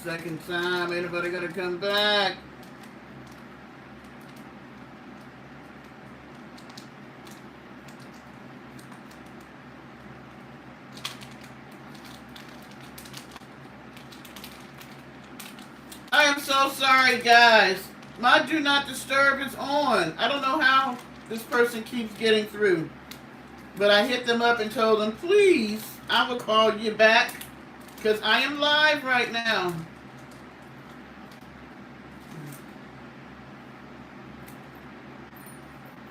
second time. Anybody gonna come back? I am so sorry, guys. My do not disturb is on. I don't know how this person keeps getting through. But I hit them up and told them, please, I will call you back because I am live right now.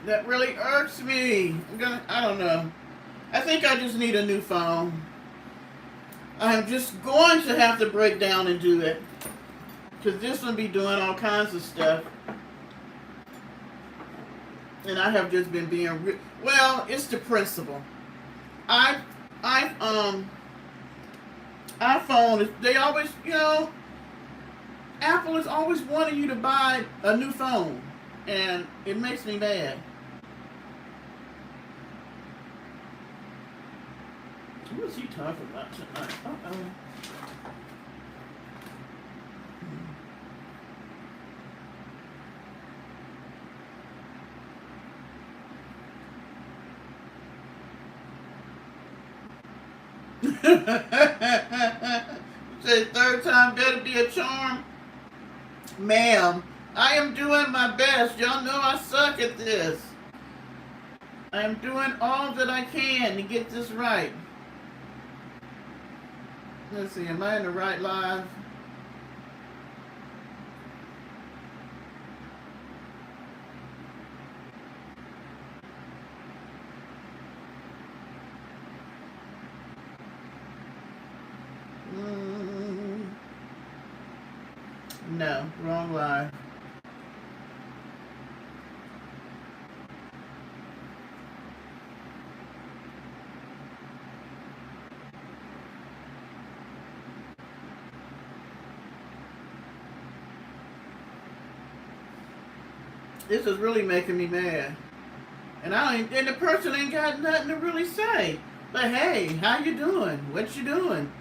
That really irks me. I don't know. I think I just need a new phone. I'm just going to have to break down and do it. Because this one be doing all kinds of stuff. And I have just been being well, it's the principle. I iPhone, they always, Apple is always wanting you to buy a new phone. And it makes me mad. What is he talking about tonight? Uh-oh. Say third time better be a charm. Ma'am, I am doing my best. Y'all know I suck at this. I am doing all that I can to get this right. Let's see, am I in the right live? No, wrong live. This is really making me mad. And and the person ain't got nothing to really say. But hey, how you doing? What you doing?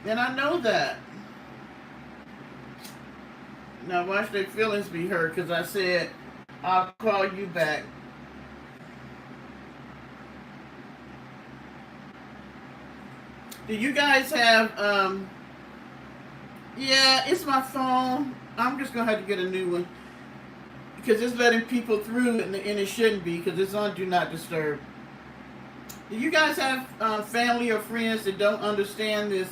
And I know that. Now watch their feelings be hurt because I said I'll call you back. Do you guys have yeah, it's my phone. I'm just gonna have to get a new one. Because it's letting people through and it shouldn't be because it's on Do Not Disturb. Do you guys have family or friends that don't understand this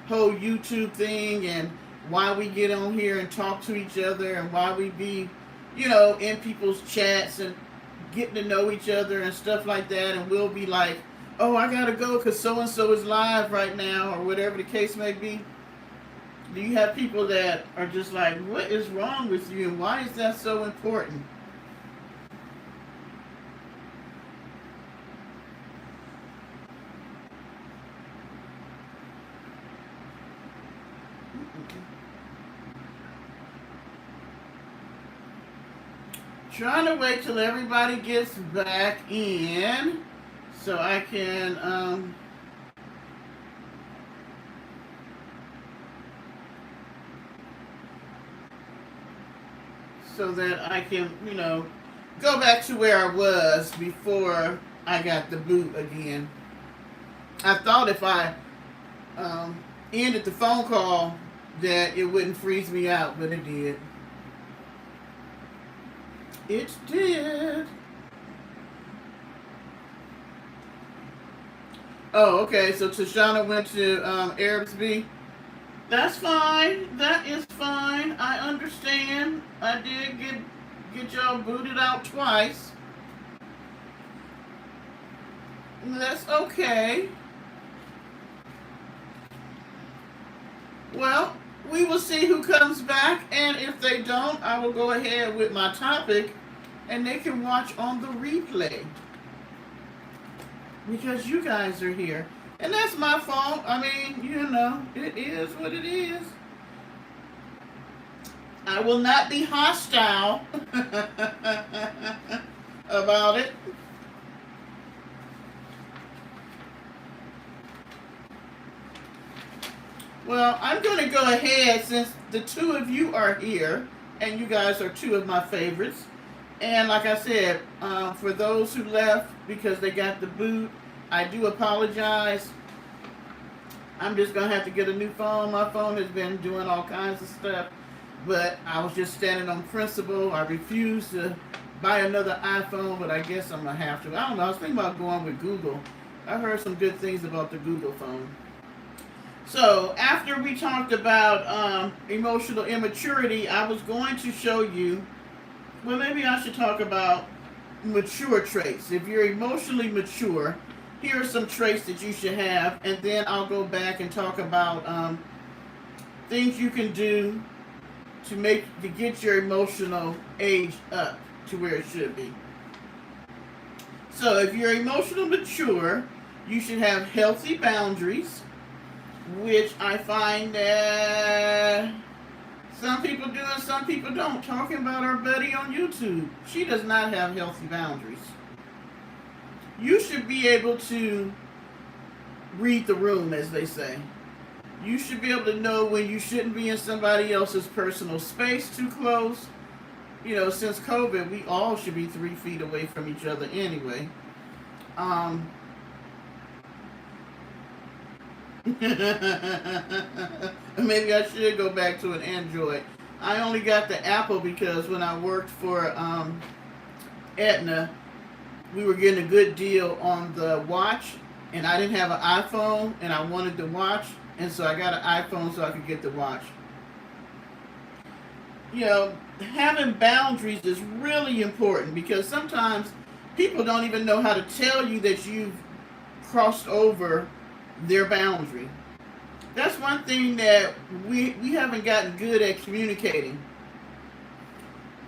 whole YouTube thing and why we get on here and talk to each other and why we be, in people's chats and getting to know each other and stuff like that, and we'll be like, oh, I gotta go because so-and-so is live right now or whatever the case may be? Do you have people that are just like, what is wrong with you and why is that so important? Trying to wait till everybody gets back in so I can so that I can, go back to where I was before I got the boot again. I thought if I ended the phone call that it wouldn't freeze me out, but it did. It did. Oh, okay. So Tashana went to Arabsby. That's fine. That is fine. I understand. I did get y'all booted out twice. That's okay. Well, we will see who comes back, and if they don't, I will go ahead with my topic, and they can watch on the replay. Because you guys are here. And that's my fault. I mean, it is what it is. I will not be hostile about it. Well, Now, I'm going to go ahead, since the two of you are here, and you guys are two of my favorites. And like I said, for those who left because they got the boot, I do apologize. I'm just going to have to get a new phone. My phone has been doing all kinds of stuff, but I was just standing on principle. I refused to buy another iPhone, but I guess I'm going to have to. I don't know. I was thinking about going with Google. I heard some good things about the Google phone. So after we talked about emotional immaturity, I was going to show you, well, maybe I should talk about mature traits. If you're emotionally mature, here are some traits that you should have, and then I'll go back and talk about things you can do to get your emotional age up to where it should be. So if you're emotionally mature, you should have healthy boundaries, which I find that some people do and some people don't. Talking about our buddy on YouTube, she does not have healthy boundaries. You should be able to read the room, as they say. You should be able to know when you shouldn't be in somebody else's personal space too close. You know, since COVID, we all should be 3 feet away from each other anyway. Maybe I should go back to an Android. I only got the Apple because when I worked for Aetna, we were getting a good deal on the watch, and I didn't have an iPhone, and I wanted the watch, and so I got an iPhone so I could get the watch. You know, having boundaries is really important because sometimes people don't even know how to tell you that you've crossed over their boundary. That's one thing that we haven't gotten good at communicating.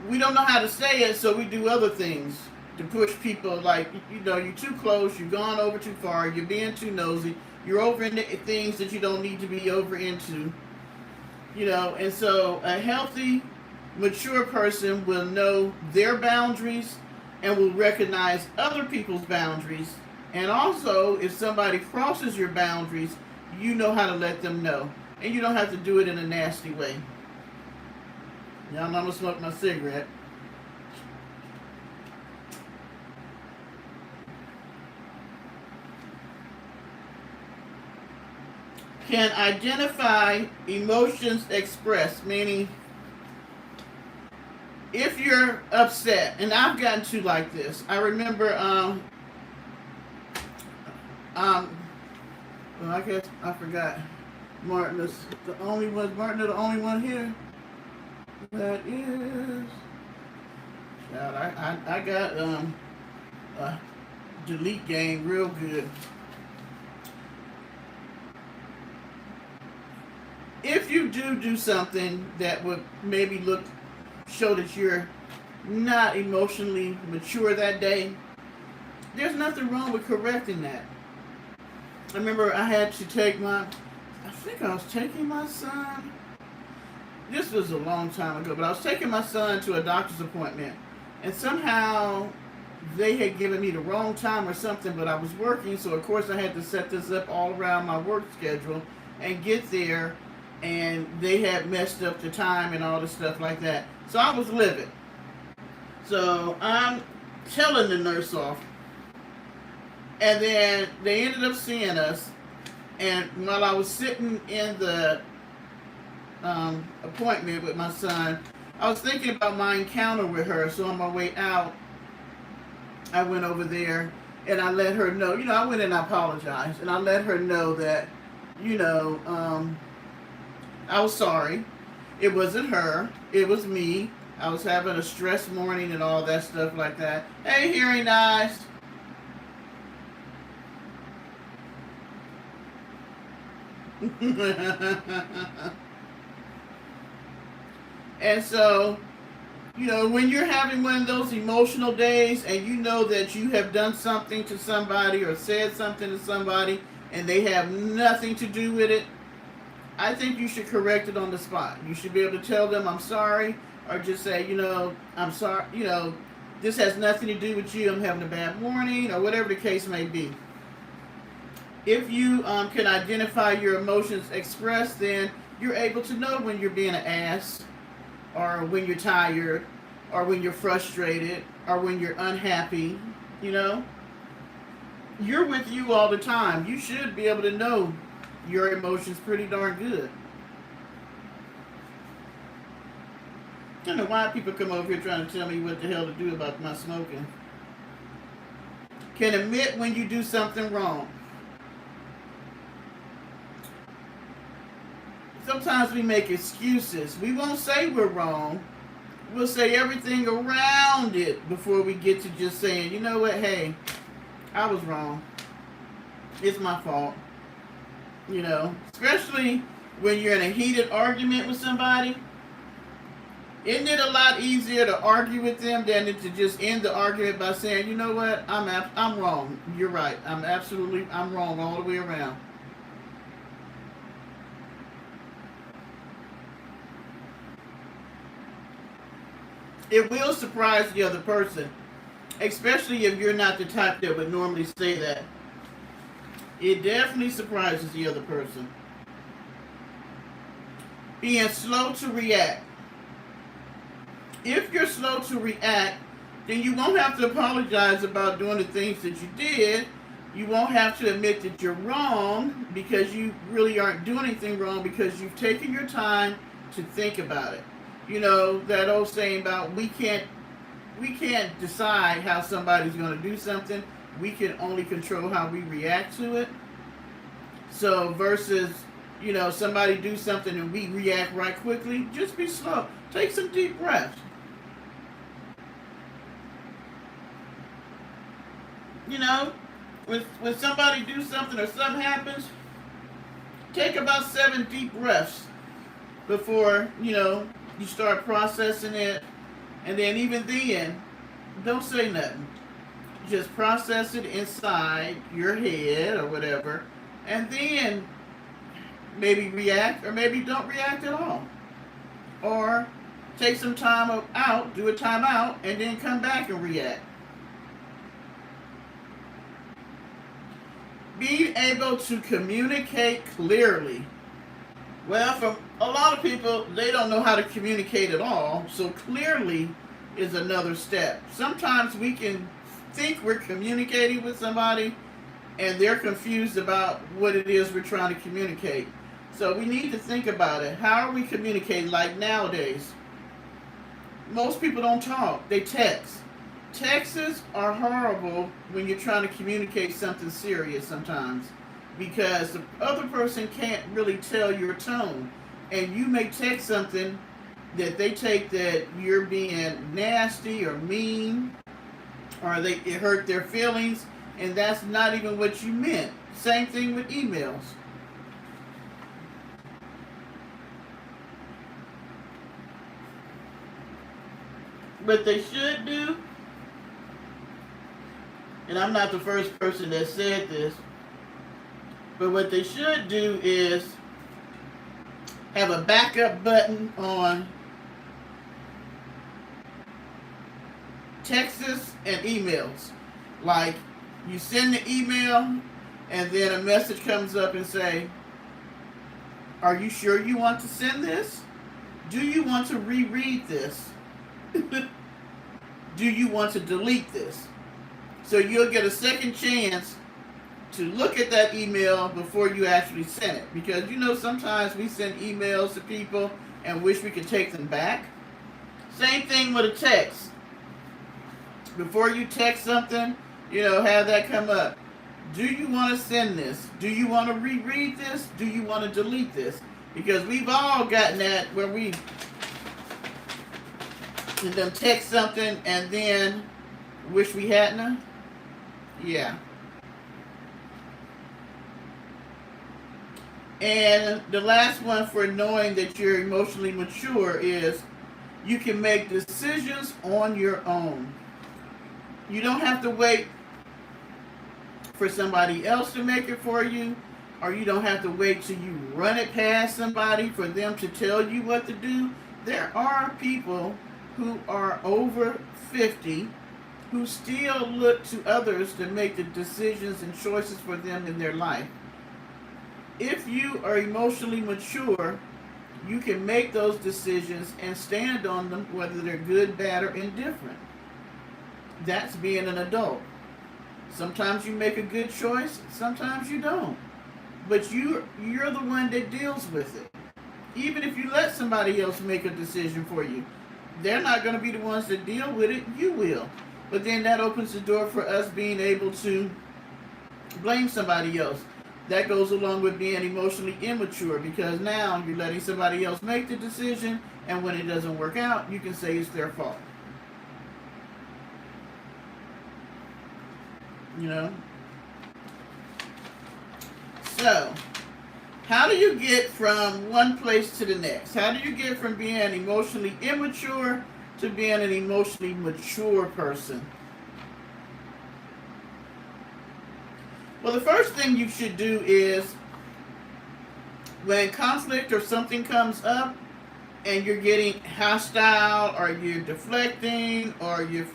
We don't know how to say it, so we do other things to push people, like, you know, you're too close, you've gone over too far, you're being too nosy, you're over into things that you don't need to be over into. You know, and so a healthy, mature person will know their boundaries and will recognize other people's boundaries. And also, if somebody crosses your boundaries, you know how to let them know. And you don't have to do it in a nasty way. Y'all know I'm going to smoke my cigarette. Can identify emotions expressed, meaning if you're upset, and I've gotten to like this. I remember well, I guess I forgot. Martin is the only one here. That is. God, I got a delete game real good. If you do something that would maybe show that you're not emotionally mature that day, there's nothing wrong with correcting that. I remember I had to take I think I was taking my son. This was a long time ago, but I was taking my son to a doctor's appointment, and somehow they had given me the wrong time or something, but I was working, so of course I had to set this up all around my work schedule and get there, and they had messed up the time and all the stuff like that. So I was livid. So I'm telling the nurse off. And then they ended up seeing us. And while I was sitting in the appointment with my son, I was thinking about my encounter with her. So on my way out, I went over there and I let her know. You know, I went and I apologized. And I let her know that, you know, I was sorry. It wasn't her. It was me. I was having a stressed morning and all that stuff like that. Hey, hearing eyes. And so, you know, when you're having one of those emotional days and you know that you have done something to somebody or said something to somebody and they have nothing to do with it, I think you should correct it on the spot. You should be able to tell them, I'm sorry, or just say, you know, I'm sorry, you know, this has nothing to do with you, I'm having a bad morning, or whatever the case may be. If you can identify your emotions expressed, then you're able to know when you're being an ass, or when you're tired, or when you're frustrated, or when you're unhappy. You know, you're with you all the time. You should be able to know your emotions pretty darn good. I don't know why people come over here trying to tell me what the hell to do about my smoking. Can admit when you do something wrong. Sometimes we make excuses. We won't say we're wrong. We'll say everything around it before we get to just saying, you know what, hey, I was wrong. It's my fault. You know, especially when you're in a heated argument with somebody. Isn't it a lot easier to argue with them than to just end the argument by saying, you know what, I'm wrong. You're right. I'm wrong all the way around. It will surprise the other person, especially if you're not the type that would normally say that. It definitely surprises the other person. Being slow to react. If you're slow to react, then you won't have to apologize about doing the things that you did. You won't have to admit that you're wrong, because you really aren't doing anything wrong, because you've taken your time to think about it. You know, that old saying about we can't decide how somebody's going to do something. We can only control how we react to it. So versus, you know, somebody do something and we react right quickly, just be slow. Take some deep breaths. You know, when somebody do something or something happens, take about 7 deep breaths before, you know, you start processing it. And then even then, don't say nothing. Just process it inside your head or whatever. And then maybe react, or maybe don't react at all. Or take some time out, do a timeout, and then come back and react. Being able to communicate clearly. Well, for a lot of people, they don't know how to communicate at all. So clearly is another step. Sometimes we can think we're communicating with somebody and they're confused about what it is we're trying to communicate. So we need to think about it. How are we communicating? Like nowadays, most people don't talk, they text. Texts are horrible when you're trying to communicate something serious sometimes, because the other person can't really tell your tone. And you may text something that they take that you're being nasty or mean, or it hurt their feelings, and that's not even what you meant. Same thing with emails. What they should do, and I'm not the first person that said this, but what they should do is have a backup button on texts and emails. Like, you send the email and then a message comes up and say, are you sure you want to send this? Do you want to reread this? Do you want to delete this? So you'll get a second chance to look at that email before you actually send it. Because, you know, sometimes we send emails to people and wish we could take them back. Same thing with a text. Before you text something, you know, have that come up. Do you want to send this? Do you want to reread this? Do you want to delete this? Because we've all gotten that where we them text something and then wish we hadn't. Yeah. And the last one for knowing that you're emotionally mature is you can make decisions on your own. You don't have to wait for somebody else to make it for you, or you don't have to wait till you run it past somebody for them to tell you what to do. There are people who are over 50 who still look to others to make the decisions and choices for them in their life. If you are emotionally mature, you can make those decisions and stand on them, whether they're good, bad, or indifferent. That's being an adult. Sometimes you make a good choice, sometimes you don't. But you're the one that deals with it. Even if you let somebody else make a decision for you, they're not going to be the ones that deal with it, you will. But then that opens the door for us being able to blame somebody else. That goes along with being emotionally immature, because now you're letting somebody else make the decision, and when it doesn't work out, you can say it's their fault. You know? So, how do you get from one place to the next? How do you get from being emotionally immature to being an emotionally mature person? Well, the first thing you should do is, when conflict or something comes up and you're getting hostile, or you're deflecting, or you're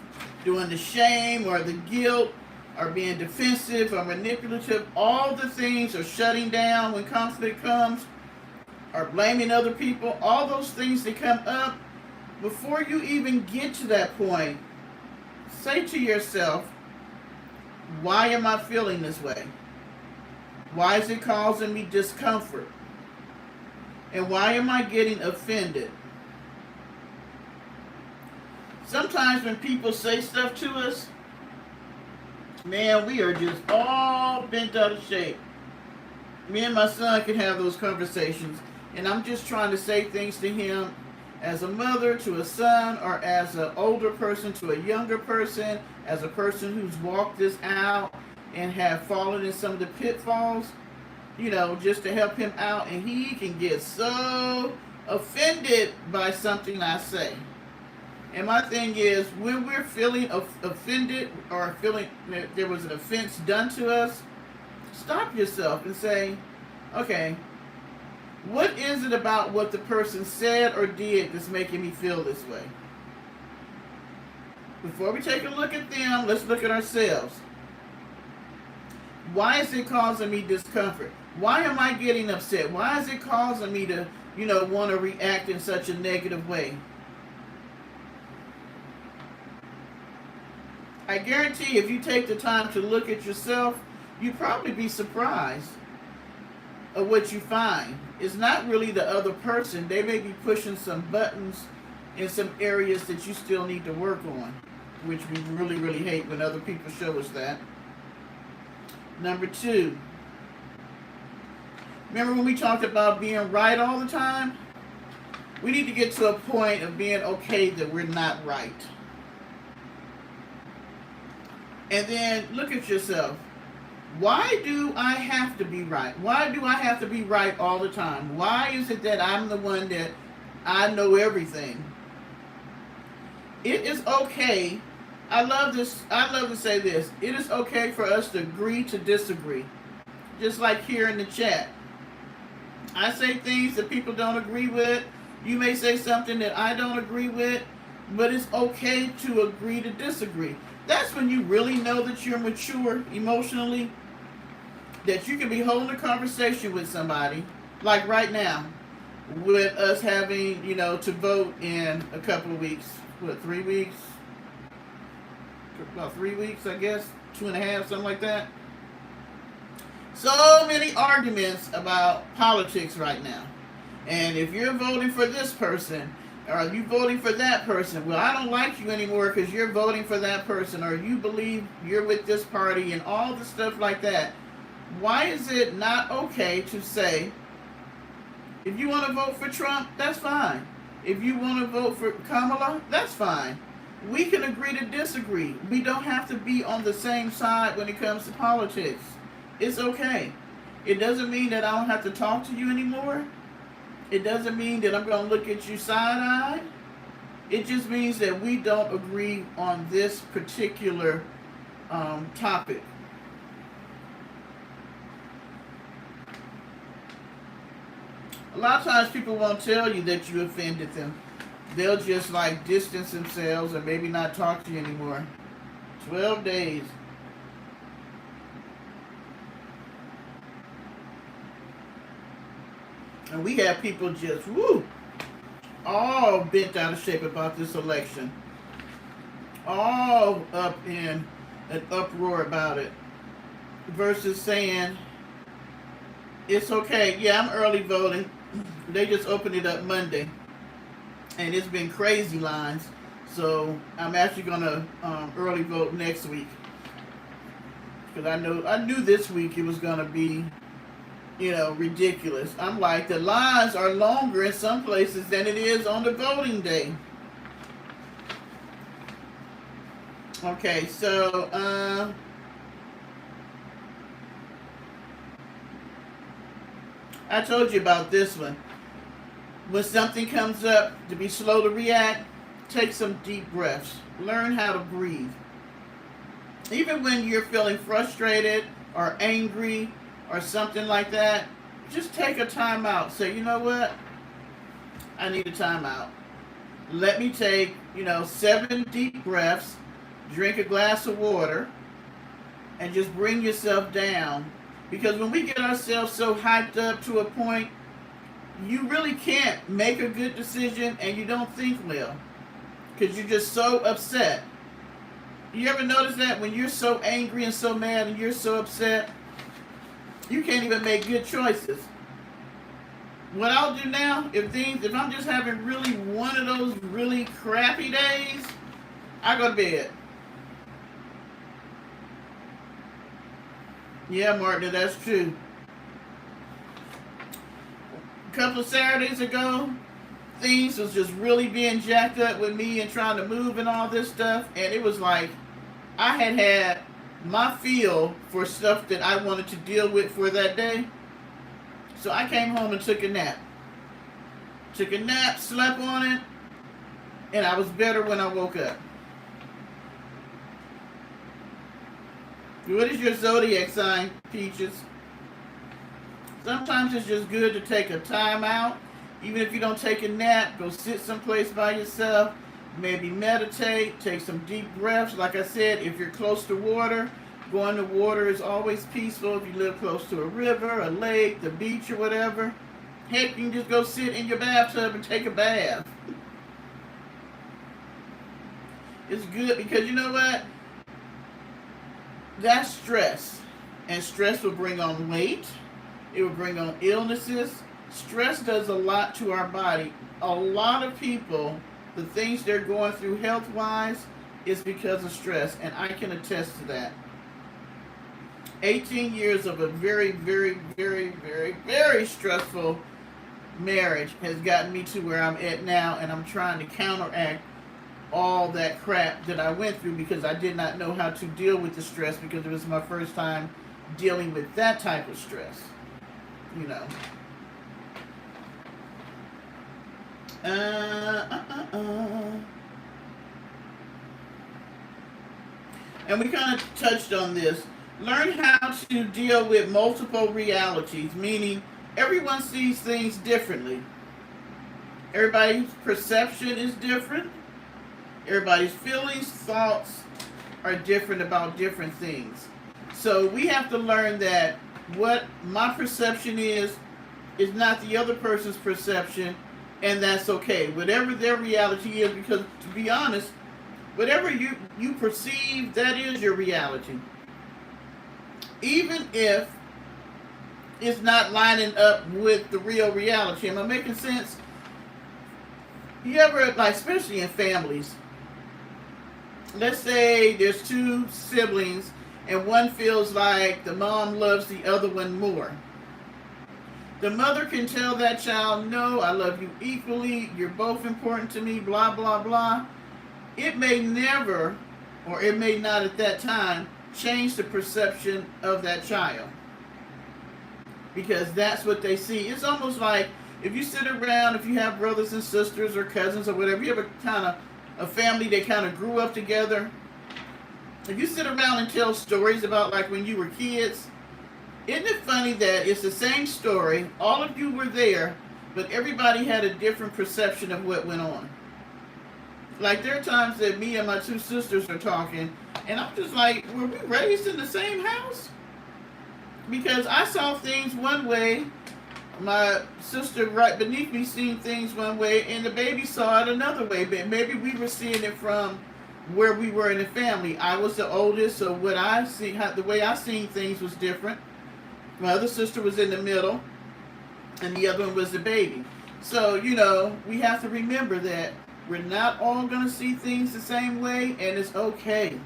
doing the shame or the guilt, or being defensive or manipulative, all the things, or shutting down when conflict comes, or blaming other people, all those things that come up, before you even get to that point, say to yourself, why am I feeling this way? Why is it causing me discomfort? And why am I getting offended? Sometimes when people say stuff to us, man, we are just all bent out of shape. Me and my son can have those conversations, and I'm just trying to say things to him as a mother to a son, or as an older person to a younger person, as a person who's walked this out and have fallen in some of the pitfalls, you know, just to help him out. And he can get so offended by something I say. And my thing is, when we're feeling offended, or feeling that there was an offense done to us, stop yourself and say, okay, what is it about what the person said or did that's making me feel this way? Before we take a look at them, let's look at ourselves. Why is it causing me discomfort? Why am I getting upset? Why is it causing me to, want to react in such a negative way? I guarantee if you take the time to look at yourself, you'd probably be surprised of what you find. It's not really the other person. They may be pushing some buttons in some areas that you still need to work on, which we really, really hate when other people show us that. Number 2, remember when we talked about being right all the time? We need to get to a point of being okay that we're not right. And then look at yourself. Why do I have to be right? Why do I have to be right all the time? Why is it that I'm the one that I know everything? It is okay. I love to say this. It is okay for us to agree to disagree. Just like here in the chat. I say things that people don't agree with. You may say something that I don't agree with. But it's okay to agree to disagree. That's when you really know that you're mature emotionally. That you can be holding a conversation with somebody, like right now, with us having, to vote in a couple of weeks. What, 3 weeks? About 3 weeks, I guess. 2.5, something like that. So many arguments about politics right now. And if you're voting for this person, or are you voting for that person? Well, I don't like you anymore because you're voting for that person, or you believe you're with this party, and all the stuff like that. Why is it not okay to say, if you want to vote for Trump, that's fine. If you want to vote for Kamala, that's fine. We can agree to disagree. We don't have to be on the same side when it comes to politics. It's okay. It doesn't mean that I don't have to talk to you anymore. It doesn't mean that I'm going to look at you side-eyed. It just means that we don't agree on this particular topic. A lot of times people won't tell you that you offended them. They'll just distance themselves and maybe not talk to you anymore. 12 days. And we have people just, woo, all bent out of shape about this election. All up in an uproar about it. Versus saying, it's okay. Yeah, I'm early voting. They just opened it up Monday. And it's been crazy lines. So I'm actually going to early vote next week. Because I knew this week it was going to be, ridiculous. I'm like, the lines are longer in some places than it is on the voting day. Okay, so I told you about this one. When something comes up, to be slow to react, take some deep breaths. Learn how to breathe. Even when you're feeling frustrated or angry or something like that, just take a time out. Say, you know what? I need a time out. Let me take, 7 deep breaths, drink a glass of water, and just bring yourself down. Because when we get ourselves so hyped up to a point, you really can't make a good decision and you don't think well. Because you're just so upset. You ever notice that when you're so angry and so mad and you're so upset, you can't even make good choices? What I'll do now, if I'm just having really one of those really crappy days, I go to bed. Yeah, Martin, that's true. A couple of Saturdays ago, things was just really being jacked up with me and trying to move and all this stuff, and it was like I had my feel for stuff that I wanted to deal with for that day. So I came home and took a nap. Slept on it, and I was better when I woke up. What is your zodiac sign, Peaches? Sometimes it's just good to take a time out. Even if you don't take a nap, go sit someplace by yourself. Maybe meditate, take some deep breaths. Like I said, if you're close to water, going to water is always peaceful. If you live close to a river, a lake, the beach, or whatever, heck, you can just go sit in your bathtub and take a bath. It's good because you know what? That's stress. And stress will bring on weight. It will bring on illnesses. Stress does a lot to our body. A lot of people, the things they're going through health-wise is because of stress, and I can attest to that. 18 years of a very, very, very, very, very stressful marriage has gotten me to where I'm at now, and I'm trying to counteract all that crap that I went through because I did not know how to deal with the stress because it was my first time dealing with that type of stress. And we kind of touched on this. Learn how to deal with multiple realities, meaning everyone sees things differently. Everybody's perception is different. Everybody's feelings, thoughts are different about different things. So we have to learn that what my perception is not the other person's perception, and that's okay. Whatever their reality is, because to be honest, whatever you perceive, that is your reality. Even if it's not lining up with the real reality. Am I making sense? You ever, especially in families, let's say there's 2 siblings and one feels like the mom loves the other one more. The mother can tell that child, no, I love you equally, you're both important to me, blah, blah, blah. It may never, or it may not at that time, change the perception of that child. Because that's what they see. It's almost like if you sit around, if you have brothers and sisters or cousins or whatever, you have a family that kind of grew up together. If you sit around and tell stories about when you were kids, isn't it funny that it's the same story, all of you were there, but everybody had a different perception of what went on? Like there are times that me and my two sisters are talking, and I'm just like, were we raised in the same house? Because I saw things one way, my sister right beneath me seen things one way, and the baby saw it another way. But maybe we were seeing it from where we were in the family. I was the oldest, so what I see, the way I seen things was different. My other sister was in the middle, and the other one was the baby. So we have to remember that we're not all gonna see things the same way, and it's okay.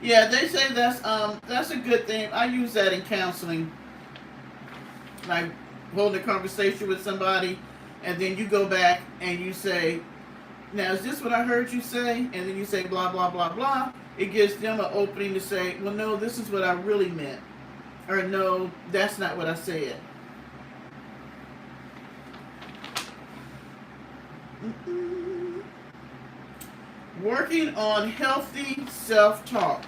Yeah, they say that's a good thing. I use that in counseling, like holding a conversation with somebody, and then you go back and you say, "Now, is this what I heard you say?" And then you say blah blah blah blah. It gives them an opening to say, "Well, no, this is what I really meant," or "No, that's not what I said." Working on healthy self-talk.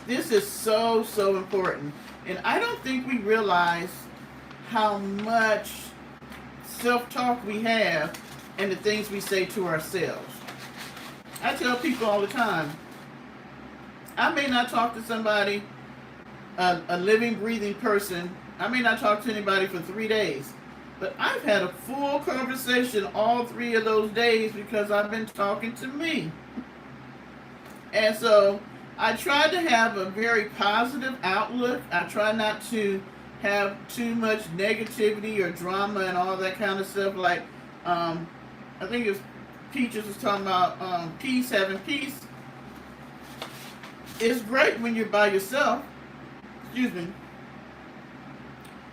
This is so, so important. And I don't think we realize how much self-talk we have and the things we say to ourselves. I tell people all the time, I may not talk to somebody, a living, breathing person, I may not talk to anybody for 3 days. But I've had a full conversation all 3 of those days because I've been talking to me. And so I try to have a very positive outlook. I try not to have too much negativity or drama and all that kind of stuff. Like, I think it was Peaches was talking about peace, having peace. It's great when you're by yourself. Excuse me.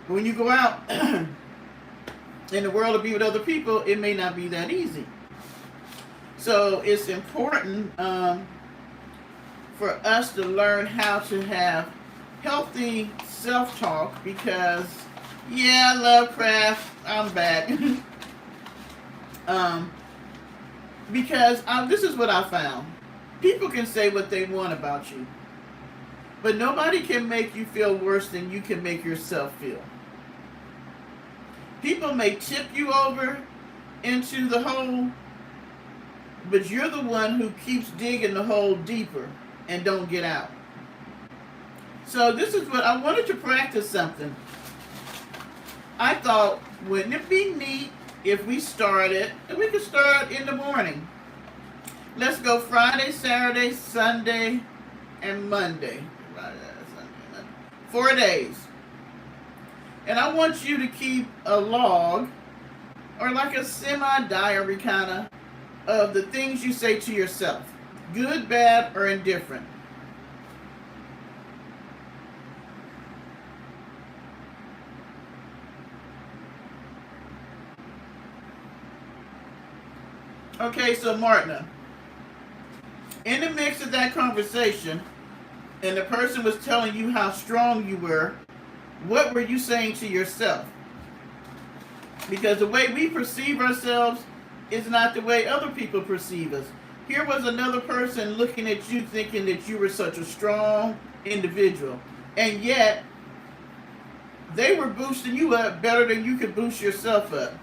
But when you go out in the world to be with other people, it may not be that easy. So it's important for us to learn how to have healthy self-talk because, yeah, Lovecraft, I'm back. Because this is what I found. People can say what they want about you, but nobody can make you feel worse than you can make yourself feel. People may tip you over into the hole, but you're the one who keeps digging the hole deeper and don't get out. So this is what I wanted to practice something. I thought, wouldn't it be neat if we started, and we could start in the morning. Let's go Friday, Saturday, Sunday, and Monday. Friday, Sunday, Monday. 4 days. And I want you to keep a log, or like a semi-diary kind of the things you say to yourself. Good, bad, or indifferent. Okay, so Martina, in the mix of that conversation, and the person was telling you how strong you were, what were you saying to yourself? Because the way we perceive ourselves is not the way other people perceive us. Here was another person looking at you thinking that you were such a strong individual. And yet, they were boosting you up better than you could boost yourself up.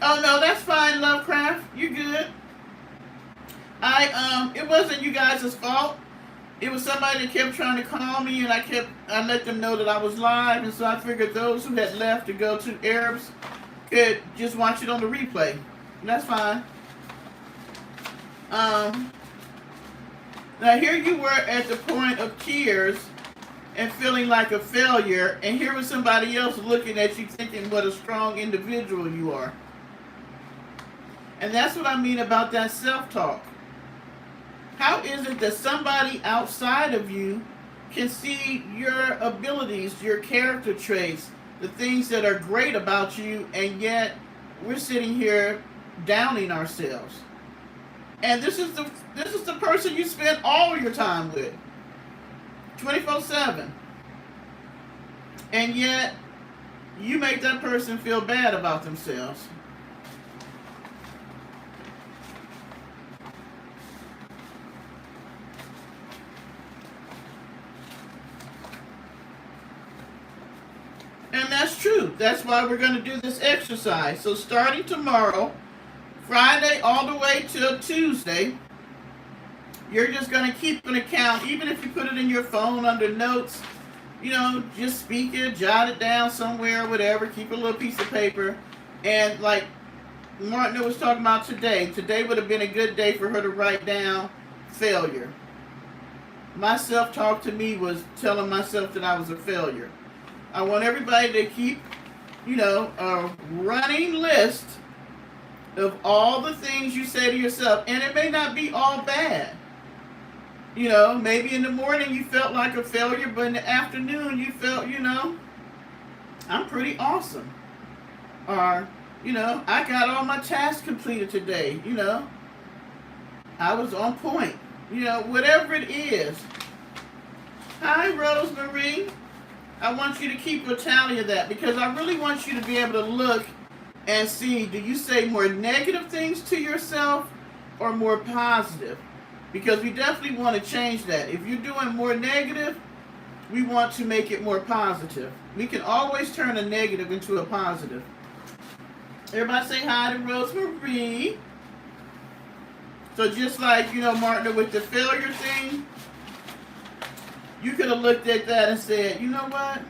Oh no, that's fine, Lovecraft. You're good. It wasn't you guys' fault. It was somebody that kept trying to call me, and I let them know that I was live, and so I figured those who had left to go to Arabs could just watch it on the replay. That's fine. Now here you were at the point of tears and feeling like a failure, and here was somebody else looking at you thinking what a strong individual you are. And that's what I mean about that self-talk. How is it that somebody outside of you can see your abilities, your character traits, the things that are great about you, and yet we're sitting here downing ourselves? And this is the person you spend all your time with, 24/7. And yet you make that person feel bad about themselves. And that's true. That's why we're going to do this exercise. So starting tomorrow, Friday all the way till Tuesday, you're just going to keep an account, even if you put it in your phone under notes, just speak it, jot it down somewhere, whatever, keep a little piece of paper. And like Martin was talking about today would have been a good day for her to write down failure. My self-talk to me was telling myself that I was a failure. I want everybody to keep, a running list of all the things you say to yourself. And it may not be all bad. Maybe in the morning you felt like a failure, but in the afternoon you felt, I'm pretty awesome. Or, I got all my tasks completed today. I was on point. Whatever it is. Hi, Rosemary. I want you to keep a tally of that because I really want you to be able to look and see, do you say more negative things to yourself or more positive? Because we definitely want to change that. If you're doing more negative, we want to make it more positive. We can always turn a negative into a positive. Everybody say hi to Rosemary. So just like, Martin, with the failure thing, you could have looked at that and said, you know what?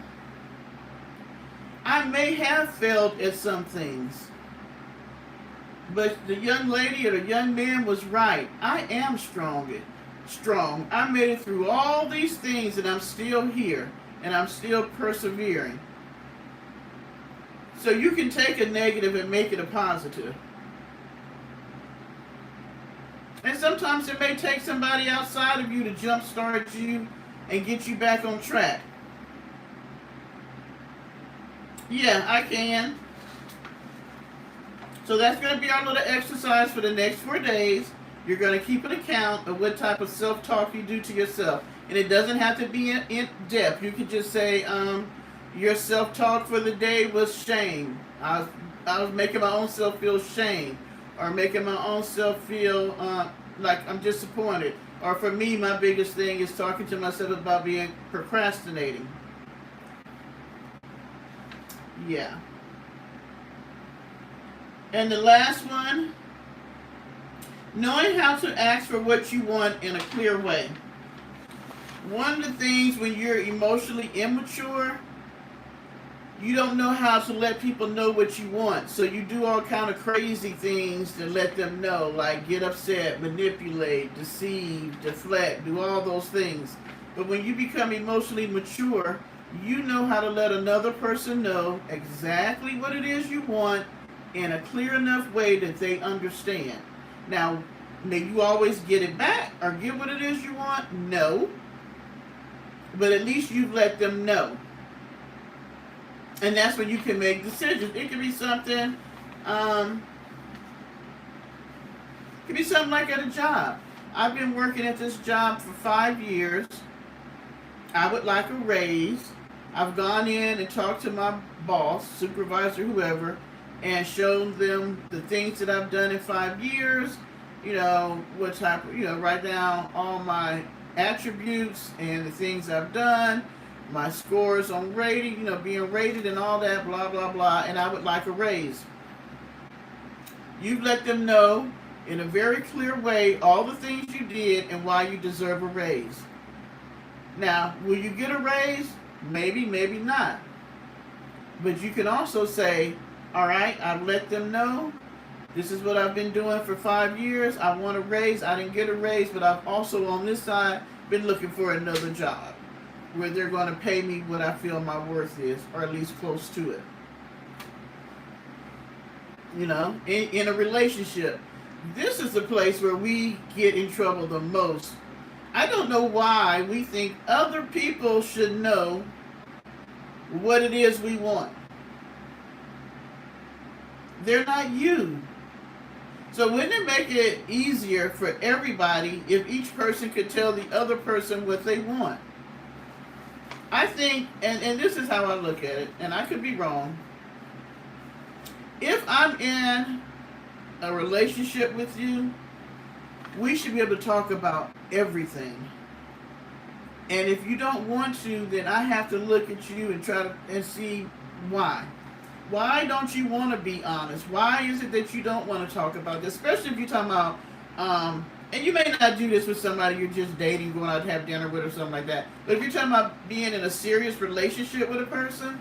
I may have failed at some things. But the young lady or the young man was right. I am strong. I made it through all these things and I'm still here. And I'm still persevering. So you can take a negative and make it a positive. And sometimes it may take somebody outside of you to jumpstart you and get you back on track. Yeah, I can. So that's going to be our little exercise for the next 4 days. You're going to keep an account of what type of self-talk you do to yourself. And it doesn't have to be in depth. You could just say, your self-talk for the day was shame. I was making my own self feel shame. Or making my own self feel like I'm disappointed. Or for me, my biggest thing is talking to myself about procrastinating. Yeah. And the last one, knowing how to ask for what you want in a clear way. One of the things when you're emotionally immature, you don't know how to let people know what you want. So you do all kind of crazy things to let them know, like get upset, manipulate, deceive, deflect, do all those things. But when you become emotionally mature, you know how to let another person know exactly what it is you want in a clear enough way that they understand. Now, may you always get it back or get what it is you want? No. But at least you've let them know. And that's when you can make decisions. It could be something, like at a job. I've been working at this job for 5 years. I would like a raise. I've gone in and talked to my boss, supervisor, whoever, and shown them the things that I've done in 5 years. What type of, write down all my attributes and the things I've done, my scores on rating, being rated and all that, blah, blah, blah, and I would like a raise. You've let them know in a very clear way all the things you did and why you deserve a raise. Now, will you get a raise? Maybe, maybe not. But you can also say, all right, I've let them know. This is what I've been doing for 5 years. I want a raise. I didn't get a raise, but I've also on this side been looking for another job where they're going to pay me what I feel my worth is, or at least close to it. In a relationship, this is the place where we get in trouble the most. I don't know why we think other people should know what it is we want. They're not you. So wouldn't it make it easier for everybody if each person could tell the other person what they want? I think, and this is how I look at it, and I could be wrong. If I'm in a relationship with you, we should be able to talk about everything. And if you don't want to, then I have to look at you and try to see Why? Why don't you want to be honest? Why is it that you don't want to talk about this? Especially if you're talking about, and you may not do this with somebody you're just dating, going out to have dinner with or something like that. But if you're talking about being in a serious relationship with a person,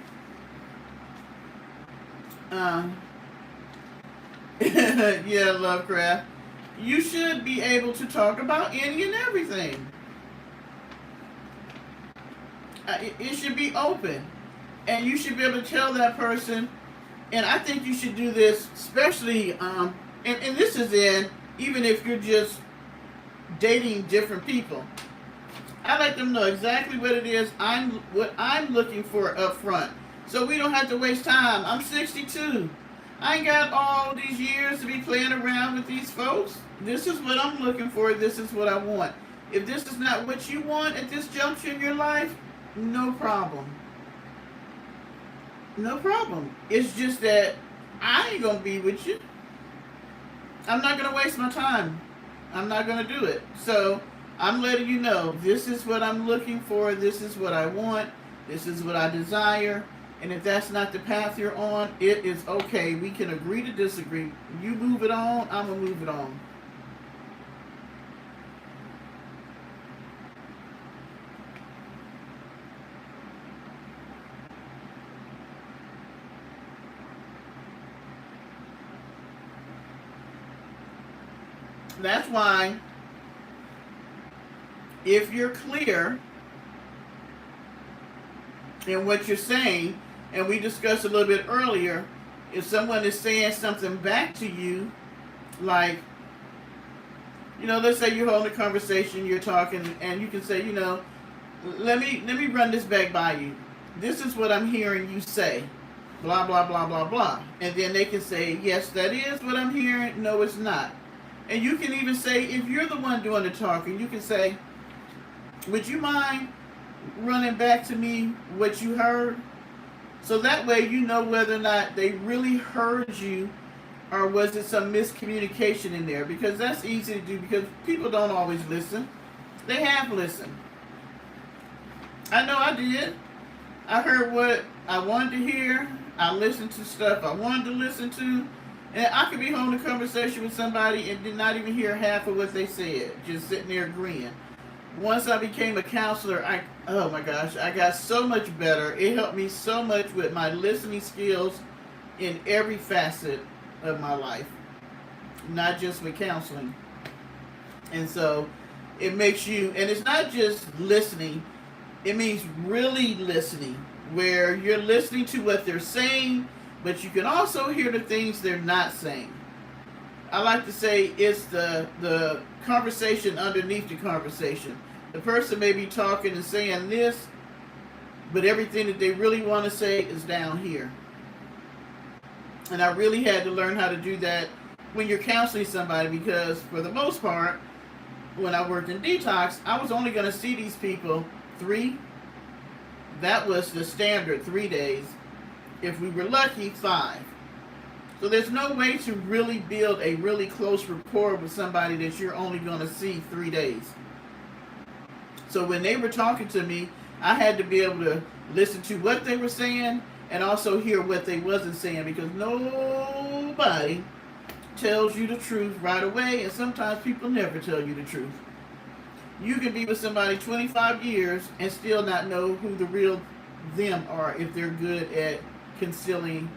um, yeah, Lovecraft, you should be able to talk about any and everything. It should be open. And you should be able to tell that person, and I think you should do this, especially, and this is in, even if you're just dating different people. I let them know exactly what it is what I'm looking for up front. So we don't have to waste time. I'm 62. I ain't got all these years to be playing around with these folks. This is what I'm looking for. This is what I want. If this is not what you want at this juncture in your life, no problem. No problem. It's just that I ain't going to be with you. I'm not going to waste my time. I'm not going to do it. So I'm letting you know, this is what I'm looking for. This is what I want. This is what I desire. And if that's not the path you're on, it is okay. We can agree to disagree. You move it on, I'm going to move it on. That's why, if you're clear in what you're saying, and we discussed a little bit earlier, if someone is saying something back to you, like, let's say you're holding a conversation, you're talking, and you can say, let me run this back by you. This is what I'm hearing you say, blah, blah, blah, blah, blah. And then they can say, yes, that is what I'm hearing. No, it's not. And you can even say, if you're the one doing the talking, you can say, would you mind running back to me what you heard? So that way you know whether or not they really heard you, or was it some miscommunication in there? Because that's easy to do, because people don't always listen. They have listened. I know I did. I heard what I wanted to hear. I listened to stuff I wanted to listen to. And I could be holding a conversation with somebody and did not even hear half of what they said, just sitting there agreeing. Once I became a counselor, oh my gosh, I got so much better. It helped me so much with my listening skills in every facet of my life, not just with counseling. And so it makes you, and it's not just listening, it means really listening, where you're listening to what they're saying, but you can also hear the things they're not saying. I like to say it's the conversation underneath the conversation. The person may be talking and saying this, but everything that they really want to say is down here. And I really had to learn how to do that when you're counseling somebody, because for the most part, when I worked in detox, I was only going to see these people 3. That was the standard, 3 days. If we were lucky, 5. So there's no way to really build a really close rapport with somebody that you're only going to see 3 days. So when they were talking to me, I had to be able to listen to what they were saying and also hear what they wasn't saying, because nobody tells you the truth right away, and sometimes people never tell you the truth. You can be with somebody 25 years and still not know who the real them are, if they're good at concealing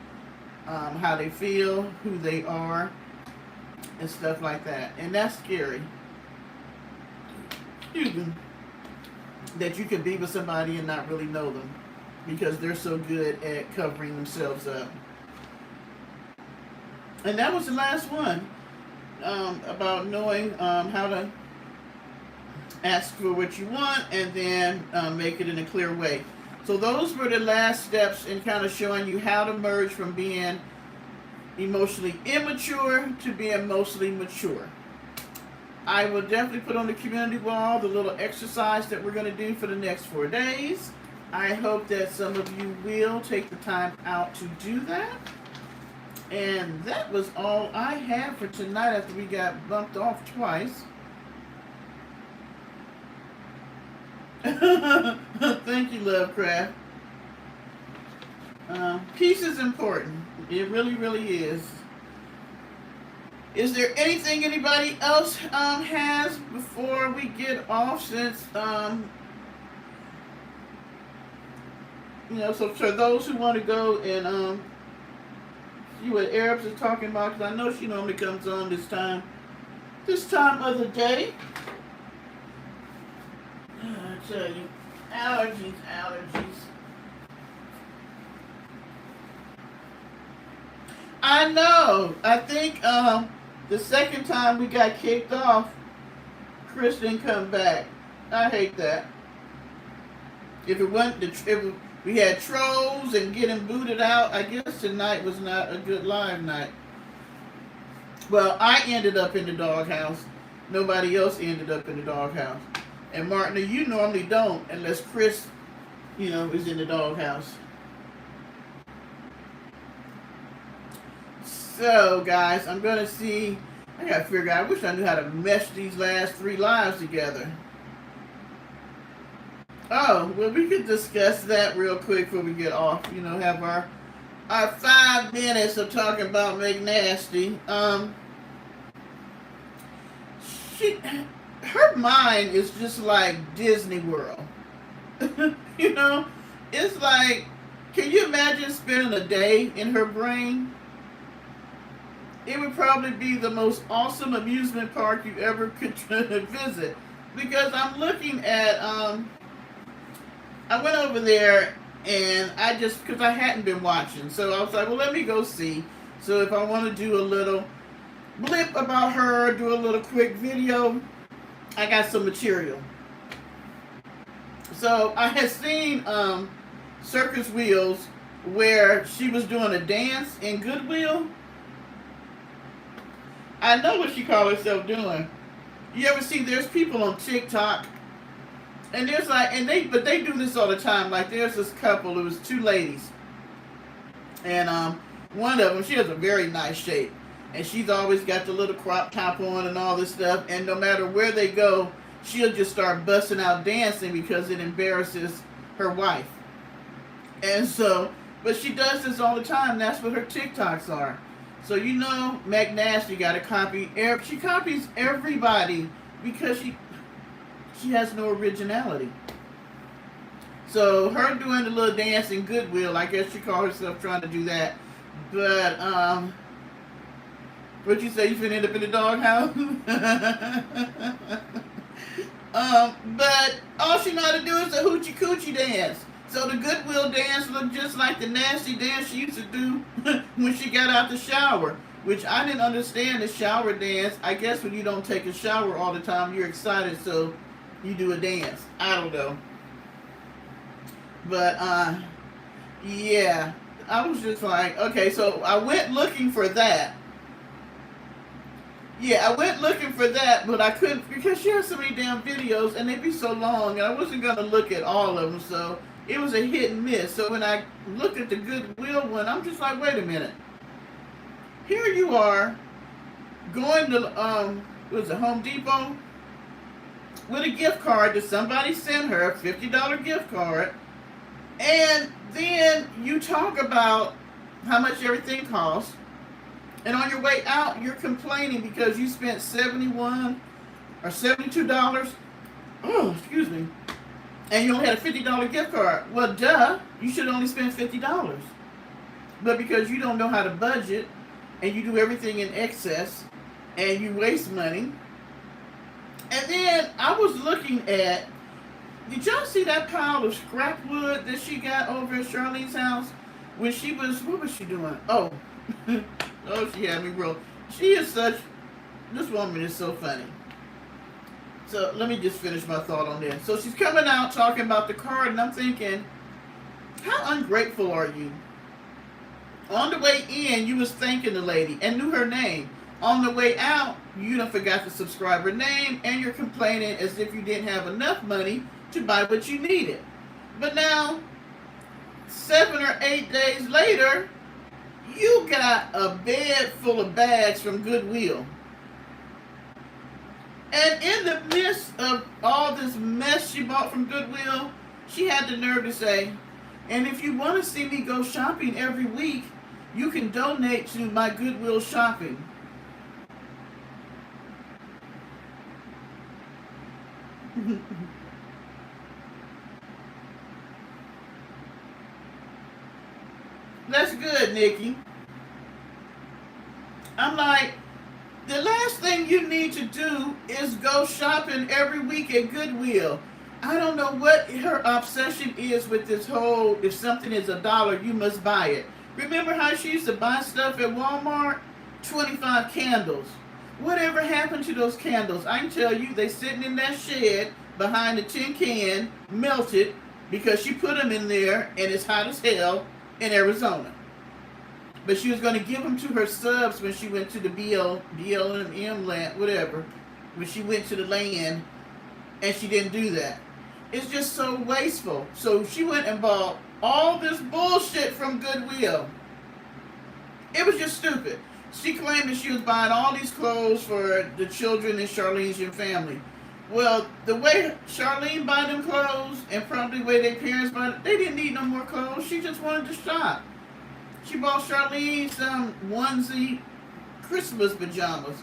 how they feel, who they are, and stuff like that. And that's scary. That you can be with somebody and not really know them, because they're so good at covering themselves up. And that was the last one, about knowing how to ask for what you want, and then make it in a clear way. So those were the last steps in kind of showing you how to merge from being emotionally immature to being emotionally mature. I will definitely put on the community wall the little exercise that we're going to do for the next 4 days. I hope that some of you will take the time out to do that. And that was all I had for tonight after we got bumped off twice. Thank you, Lovecraft. Peace is important. It really, really is. Is there anything anybody else has before we get off? Since so for those who want to go and see what Arabs is talking about, because I know she normally comes on this time of the day. I tell you, allergies. I know. I think the second time we got kicked off, Chris didn't come back. I hate that. If it wasn't if we had trolls and getting booted out, I guess tonight was not a good live night. Well, I ended up in the doghouse. Nobody else ended up in the doghouse. And Martin, you normally don't unless Chris, is in the doghouse. So, guys, I'm going to see. I got to figure out. I wish I knew how to mesh these last 3 lives together. Oh, well, we could discuss that real quick before we get off. Have our 5 minutes of talking about McNasty. Her mind is just like Disney World. It's like, can you imagine spending a day in her brain? It would probably be the most awesome amusement park you ever could visit. Because I'm looking at, I went over there and because I hadn't been watching. So I was like, well, let me go see. So if I want to do a little blip about her, do a little quick video, I got some material. So I had seen Circus Wheels where she was doing a dance in Goodwill. I know what she called herself doing. You ever see, there's people on TikTok, and there's like, but they do this all the time. Like there's this couple, it was 2 ladies, and one of them, she has a very nice shape, and she's always got the little crop top on and all this stuff, and no matter where they go, she'll just start busting out dancing because it embarrasses her wife. And so, but she does this all the time. That's what her TikToks are. So McNasty got to copy. She copies everybody because she has no originality. So her doing the little dance in Goodwill, I guess she called herself trying to do that. But what'd you say? You finna end up in the doghouse? But all she know how to do is a hoochie coochie dance. So the Goodwill dance looked just like the nasty dance she used to do when she got out the shower, which I didn't understand the shower dance. I guess when you don't take a shower all the time, you're excited, so you do a dance. I don't know. But, yeah, I was just like, okay, so I went looking for that. Yeah, I went looking for that, but I couldn't, because she has so many damn videos, and they'd be so long, and I wasn't going to look at all of them, so it was a hit and miss. So when I looked at the Goodwill one, I'm just like, wait a minute. Here you are, going to, Home Depot, with a gift card that somebody sent her, a $50 gift card, and then you talk about how much everything costs, and on your way out, you're complaining because you spent $71 or $72, excuse me, and you only had a $50 gift card. Well, duh, you should only spend $50. But because you don't know how to budget, and you do everything in excess, and you waste money. And then I was looking at, did y'all see that pile of scrap wood that she got over at Charlene's house? When she was, what was she doing? Oh, oh, she had me roll. This woman is so funny. So let me just finish my thought on this. So she's coming out talking about the card, and I'm thinking, how ungrateful are you? On the way in, you was thanking the lady and knew her name. On the way out, you done forgot to subscribe her name, and you're complaining as if you didn't have enough money to buy what you needed. But now, 7 or 8 days later, you got a bed full of bags from Goodwill. And in the midst of all this mess she bought from Goodwill, she had the nerve to say, And if you want to see me go shopping every week, you can donate to my Goodwill shopping. That's good, Nikki. I'm like, the last thing you need to do is go shopping every week at Goodwill. I don't know what her obsession is with this whole, if something is $1, you must buy it. Remember how she used to buy stuff at Walmart? 25 candles. Whatever happened to those candles? I can tell you, they sitting in that shed behind the tin can, melted, because she put them in there and it's hot as hell in Arizona. But she was going to give them to her subs when she went to the BLM land, whatever. When she went to the land, and she didn't do that. It's just so wasteful. So she went and bought all this bullshit from Goodwill. It was just stupid. She claimed that she was buying all these clothes for the children in Charlene's family. Well, the way Charlene bought them clothes, and probably the way their parents bought it, they didn't need no more clothes. She just wanted to shop. She bought Charlene some onesie Christmas pajamas.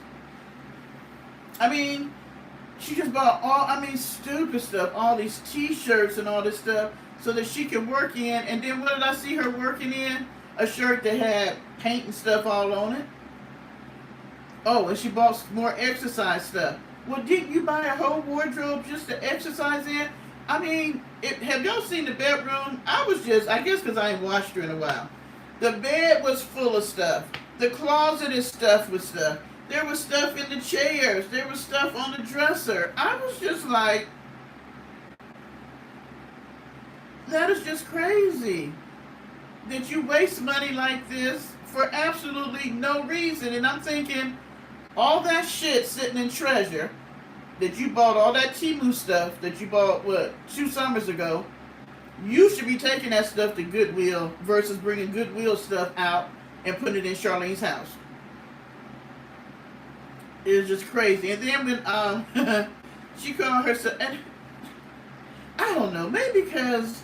I mean, she just bought stupid stuff, all these t-shirts and all this stuff, so that she could work in. And then what did I see her working in? A shirt that had paint and stuff all on it. Oh, and she bought more exercise stuff. Well, didn't you buy a whole wardrobe just to exercise in? I mean, have y'all seen the bedroom? I guess because I ain't watched her in a while. The bed was full of stuff. The closet is stuffed with stuff. There was stuff in the chairs. There was stuff on the dresser. I was just like, that is just crazy. That you waste money like this for absolutely no reason. And I'm thinking, all that shit sitting in treasure, that you bought all that Temu stuff that you bought, 2 summers ago, you should be taking that stuff to Goodwill versus bringing Goodwill stuff out and putting it in Charlene's house. It was just crazy. And then when she called herself, and I don't know, maybe because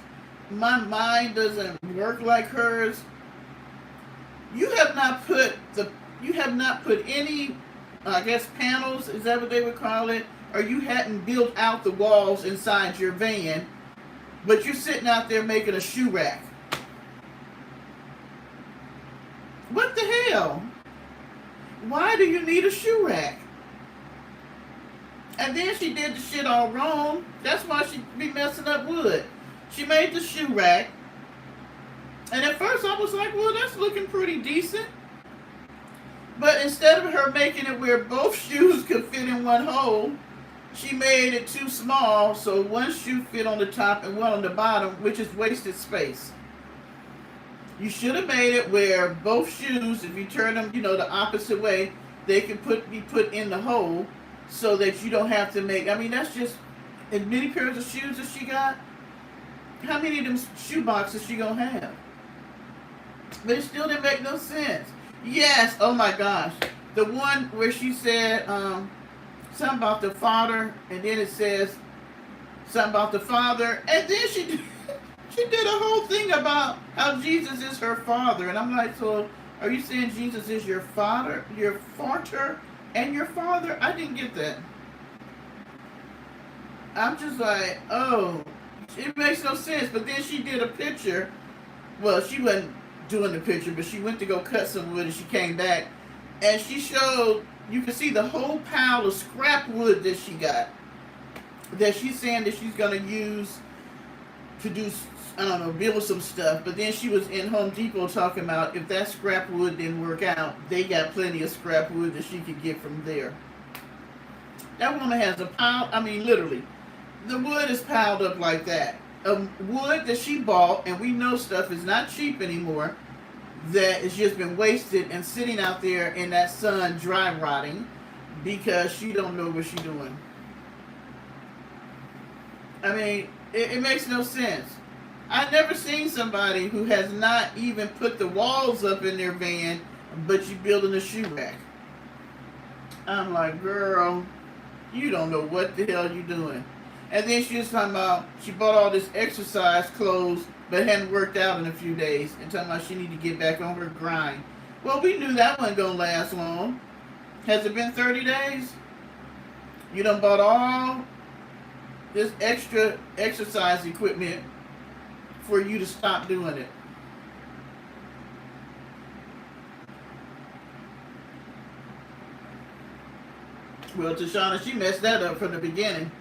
my mind doesn't work like hers. You have not put any, I guess, panels, is that what they would call it? Or you hadn't built out the walls inside your van, but you're sitting out there making a shoe rack. What the hell? Why do you need a shoe rack? And then she did the shit all wrong. That's why she be messing up wood. She made the shoe rack. And at first I was like, well, that's looking pretty decent. But instead of her making it where both shoes could fit in one hole, she made it too small, so one shoe fit on the top and one on the bottom, which is wasted space. You should have made it where both shoes, if you turn them, the opposite way, they can be put in the hole so that you don't have to make, that's just, as many pairs of shoes as she got, how many of them shoe boxes she gonna have? But it still didn't make no sense. Yes, oh my gosh. The one where she said something about the Father, and then it says something about the Father, and then she did a whole thing about how Jesus is her Father. And I'm like, so are you saying Jesus is your Father, your Father, and your Father? I didn't get that. I'm just like, oh, it makes no sense. But then she did a picture. Well, she wasn't doing the picture, but she went to go cut some wood, and she came back, and she showed, you can see the whole pile of scrap wood that she got, that she's saying that she's going to use to do, I don't know, build some stuff. But then she was in Home Depot talking about if that scrap wood didn't work out, they got plenty of scrap wood that she could get from there. That woman has a pile, literally, the wood is piled up like that. Wood that she bought, and we know stuff is not cheap anymore, that has just been wasted and sitting out there in that sun dry rotting because she don't know what she's doing. It makes no sense. I've never seen somebody who has not even put the walls up in their van, but you building a shoe rack. I'm like, girl, you don't know what the hell you're doing. And then she was talking about she bought all this exercise clothes but hadn't worked out in a few days and talking about she need to get back on her grind. Well, we knew that wasn't going to last long. Has it been 30 days? You done bought all this extra exercise equipment for you to stop doing it. Well, Tashana, she messed that up from the beginning.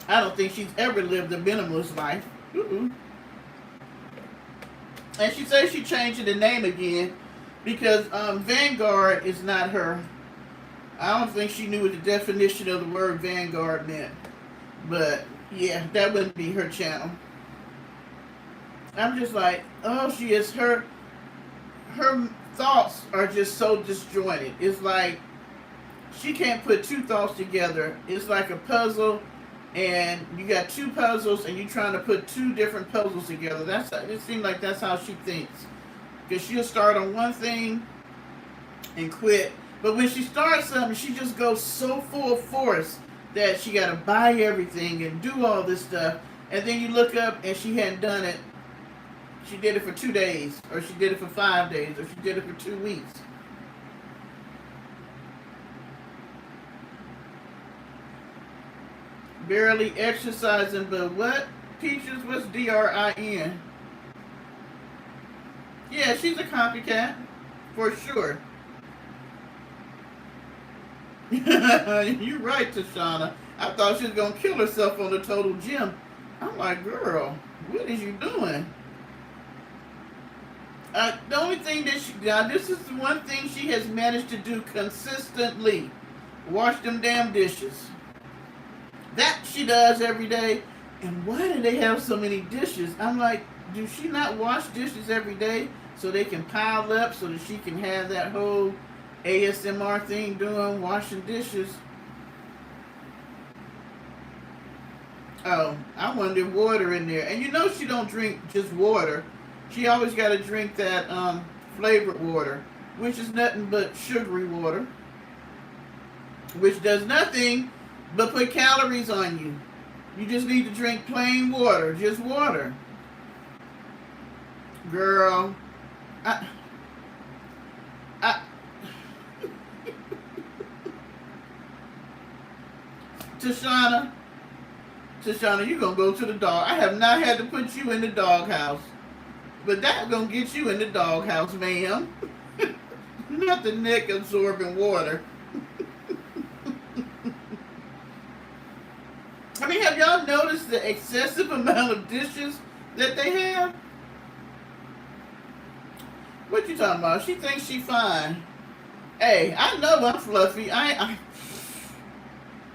I don't think she's ever lived a minimalist life. And she says she's changing the name again because Vanguard is not her. I don't think she knew what the definition of the word Vanguard meant. But yeah, that wouldn't be her channel. I'm just like, oh, she is her thoughts are just so disjointed. It's like she can't put two thoughts together. It's like a puzzle, and you got two puzzles, and you're trying to put two different puzzles together. It seems like that's how she thinks. Because she'll start on one thing and quit. But when she starts something, she just goes so full force that she got to buy everything and do all this stuff. And then you look up, and she hadn't done it. She did it for 2 days, or she did it for 5 days, or she did it for 2 weeks. Barely exercising, but what? Peaches, what's DRIN? Yeah, she's a copycat, for sure. You're right, Tashana. I thought she was going to kill herself on the total gym. I'm like, girl, what is you doing? The only thing that this is the one thing she has managed to do consistently. Wash them damn dishes. That she does every day. And why do they have so many dishes? I'm like, do she not wash dishes every day so they can pile up so that she can have that whole ASMR thing doing washing dishes? Oh, I wanted water in there. And you know she don't drink just water. She always got to drink that flavored water, which is nothing but sugary water, which does nothing but put calories on you. You just need to drink plain water, just water. Girl, Tashana, you gonna go to the dog. I have not had to put you in the doghouse. But that's gonna get you in the doghouse, ma'am. Not the neck absorbing water. I mean, have y'all noticed the excessive amount of dishes that they have? What you talking about? She thinks she fine. Hey, I know I'm fluffy. And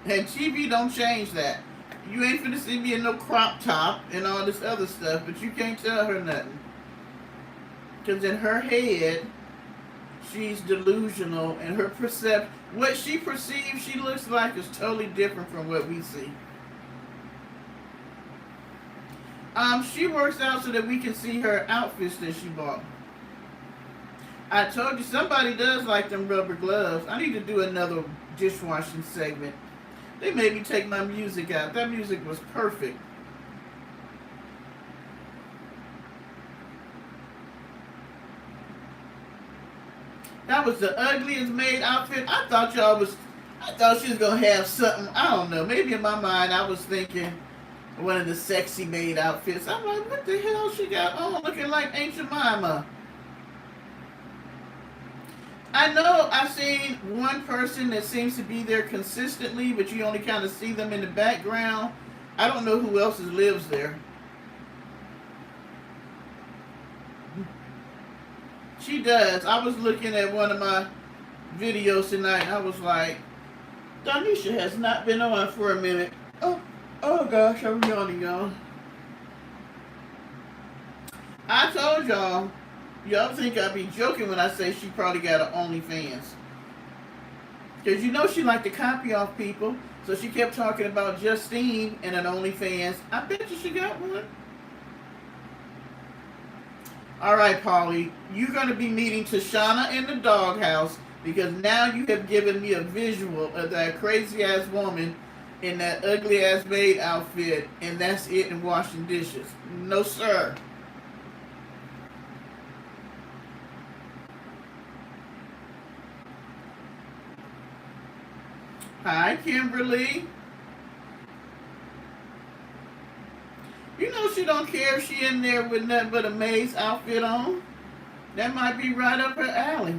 TV don't change that. You ain't finna see me in no crop top and all this other stuff, but you can't tell her nothing. Because in her head, she's delusional, and her what she perceives she looks like is totally different from what we see. She works out so that we can see her outfits that she bought. I told you, somebody does like them rubber gloves. I need to do another dishwashing segment. They made me take my music out. That music was perfect. That was the ugliest made outfit. I thought she was gonna have something. I don't know. Maybe in my mind I was thinking one of the sexy made outfits. I'm like, what the hell she got on, looking like Aunt Jemima? I know I've seen one person that seems to be there consistently, but you only kind of see them in the background. I don't know who else lives there. She does. I was looking at one of my videos tonight. I was like, Donisha has not been on for a minute. Oh gosh, I'm yawning, y'all. I told y'all think I'd be joking when I say she probably got an OnlyFans. Because you know she liked to copy off people. So she kept talking about Justine and an OnlyFans. I bet you she got one. All right, Polly, you're going to be meeting Tashana in the doghouse because now you have given me a visual of that crazy-ass woman in that ugly ass maid outfit, and that's it, and washing dishes. No, sir. Hi, Kimberly. You know she don't care if she in there with nothing but a maid's outfit on. That might be right up her alley.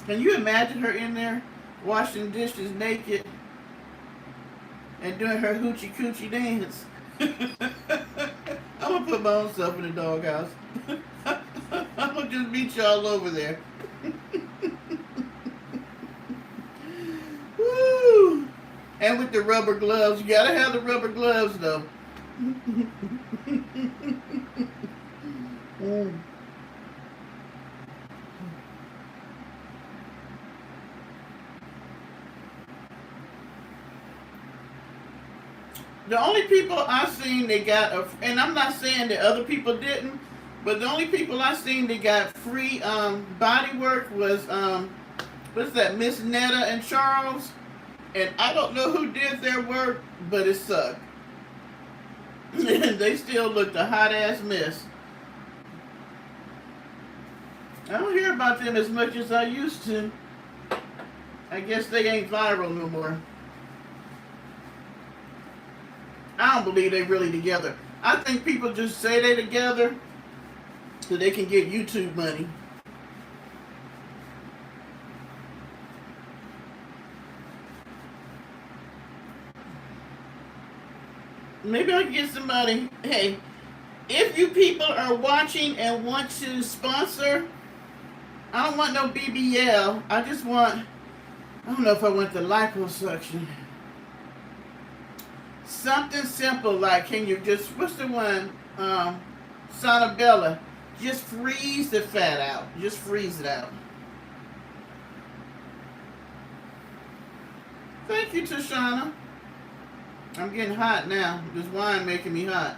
Can you imagine her in there washing dishes naked and doing her hoochie coochie dance? I'm gonna put my own self in the doghouse. I'm gonna just meet y'all over there. Woo! And with the rubber gloves, you gotta have the rubber gloves though. Mm. The only people I seen that got and I'm not saying that other people didn't, but the only people I seen that got free body work was what's that, Miss Netta and Charles, and I don't know who did their work, but it sucked. They still looked a hot ass mess. I don't hear about them as much as I used to. I guess they ain't viral no more. I don't believe they really together. I think people just say they together so they can get YouTube money. Maybe I can get somebody. Hey, if you people are watching and want to sponsor, I don't want no BBL. I just want, I don't know if I want the liposuction. Something simple like, can you just, what's the one, Sonabella, just freeze the fat out. Just freeze it out. Thank you, Tashana. I'm getting hot now. This wine making me hot.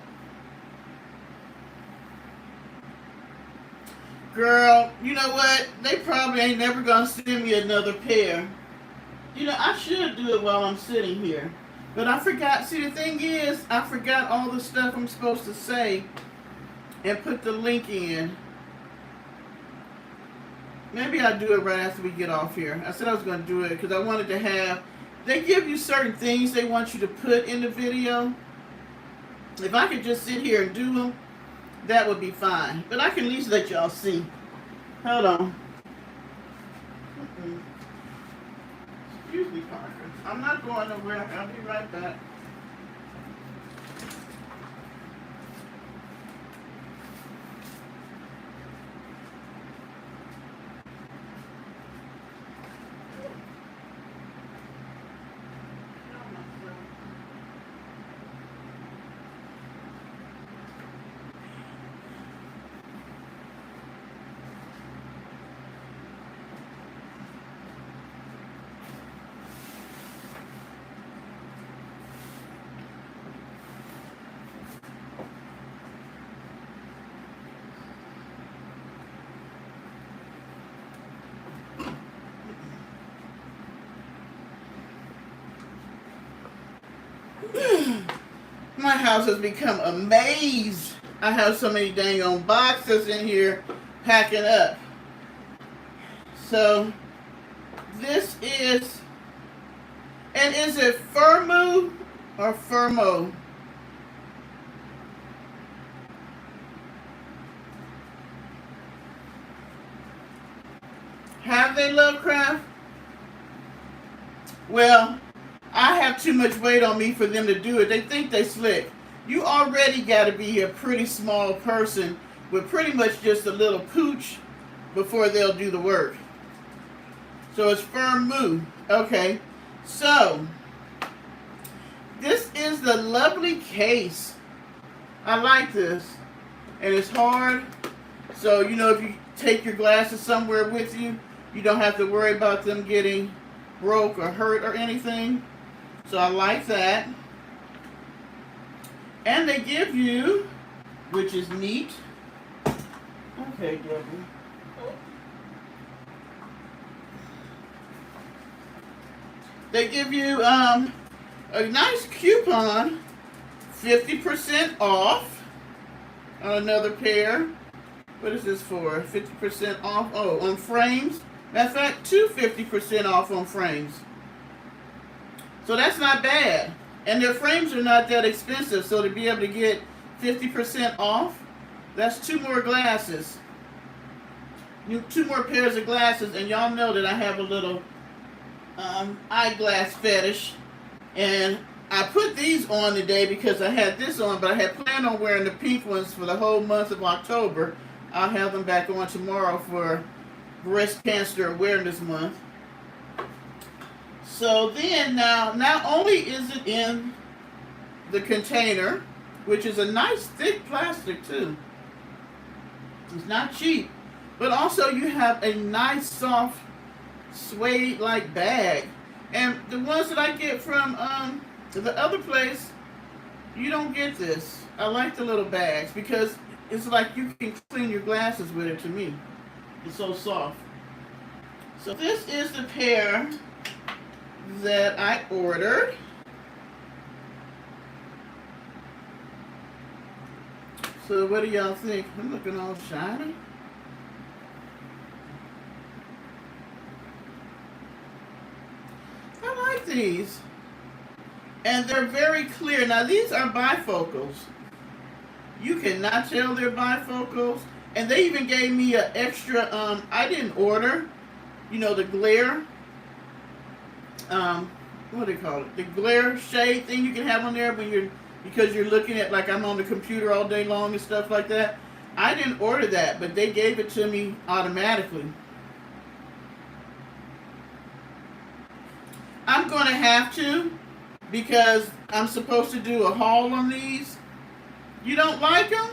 Girl, you know what? They probably ain't never gonna send me another pair. You know, I should do it while I'm sitting here. But I forgot. See, the thing is, I forgot all the stuff I'm supposed to say and put the link in. Maybe I'll do it right after we get off here. I said I was going to do it because I wanted to have... They give you certain things they want you to put in the video. If I could just sit here and do them, that would be fine. But I can at least let y'all see. Hold on. Excuse me, Parker. I'm not going nowhere. I'll be right back. My house has become a maze. I have so many dang on boxes in here packing up. So this is, and is it Firmo or Firmo? Have they Lovecraft? Well, I have too much weight on me for them to do it. They think they slick. You already got to be a pretty small person with pretty much just a little pooch before they'll do the work. So it's Firmo. Okay. So this is the lovely case. I like this. And it's hard. So, you know, if you take your glasses somewhere with you, you don't have to worry about them getting broke or hurt or anything. So I like that. And they give you, which is neat. Okay, Debbie. They give you a nice coupon, 50% off on another pair. What is this for? 50% off? Oh, on frames. Matter of fact, 50% off on frames. So that's not bad. And their frames are not that expensive. So to be able to get 50% off, that's 2 more glasses. 2 more pairs of glasses. And y'all know that I have a little eyeglass fetish. And I put these on today because I had this on, but I had planned on wearing the pink ones for the whole month of October. I'll have them back on tomorrow for Breast Cancer Awareness Month. So then now, not only is it in the container, which is a nice thick plastic too. It's not cheap. But also you have a nice soft suede-like bag. And the ones that I get from the other place, you don't get this. I like the little bags because it's like you can clean your glasses with it to me. It's so soft. So this is the pair that I ordered. So what do y'all think? I'm looking all shiny. I like these. And they're very clear. Now these are bifocals. You cannot tell they're bifocals. And they even gave me an extra, I didn't order, you know, the glare, what do they call it? The glare shade thing you can have on there when you're, because you're looking at, like I'm on the computer all day long and stuff like that. I didn't order that, but they gave it to me automatically. I'm going to have to, because I'm supposed to do a haul on these. You don't like them?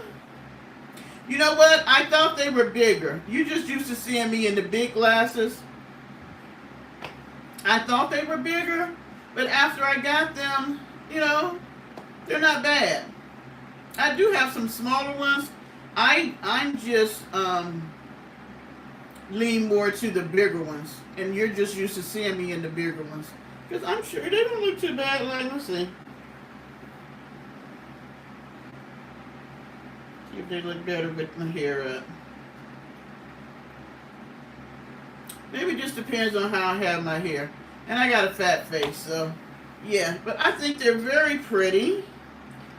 You know what? I thought they were bigger. You just used to seeing me in the big glasses. I thought they were bigger, but after I got them, you know, they're not bad. I do have some smaller ones. I'm just lean more to the bigger ones, and you're just used to seeing me in the bigger ones. Because I'm sure they don't look too bad. Like, let's see. See if they look better with my hair up. Maybe it just depends on how I have my hair. And I got a fat face, so yeah. But I think they're very pretty.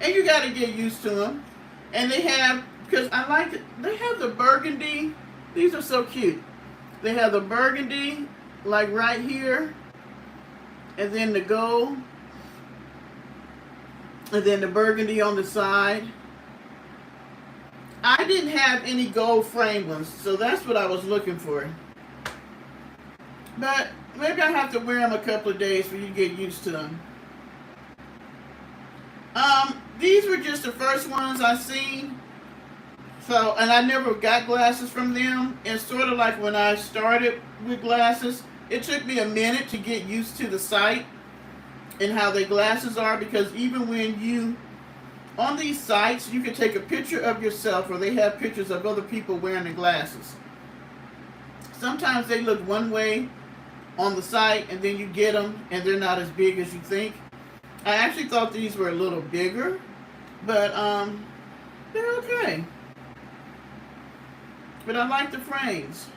And you got to get used to them. And they have, because I like it, they have the burgundy. These are so cute. They have the burgundy, like right here. And then the gold. And then the burgundy on the side. I didn't have any gold frame ones, so that's what I was looking for. But maybe I have to wear them a couple of days for you to get used to them. These were just the first ones I seen. So, and I never got glasses from them. And sort of like when I started with glasses, it took me a minute to get used to the site and how their glasses are, because even when you, on these sites, you can take a picture of yourself, or they have pictures of other people wearing the glasses. Sometimes they look one way on the site, and then you get them, and they're not as big as you think. I actually thought these were a little bigger, but they're okay. But I like the frames.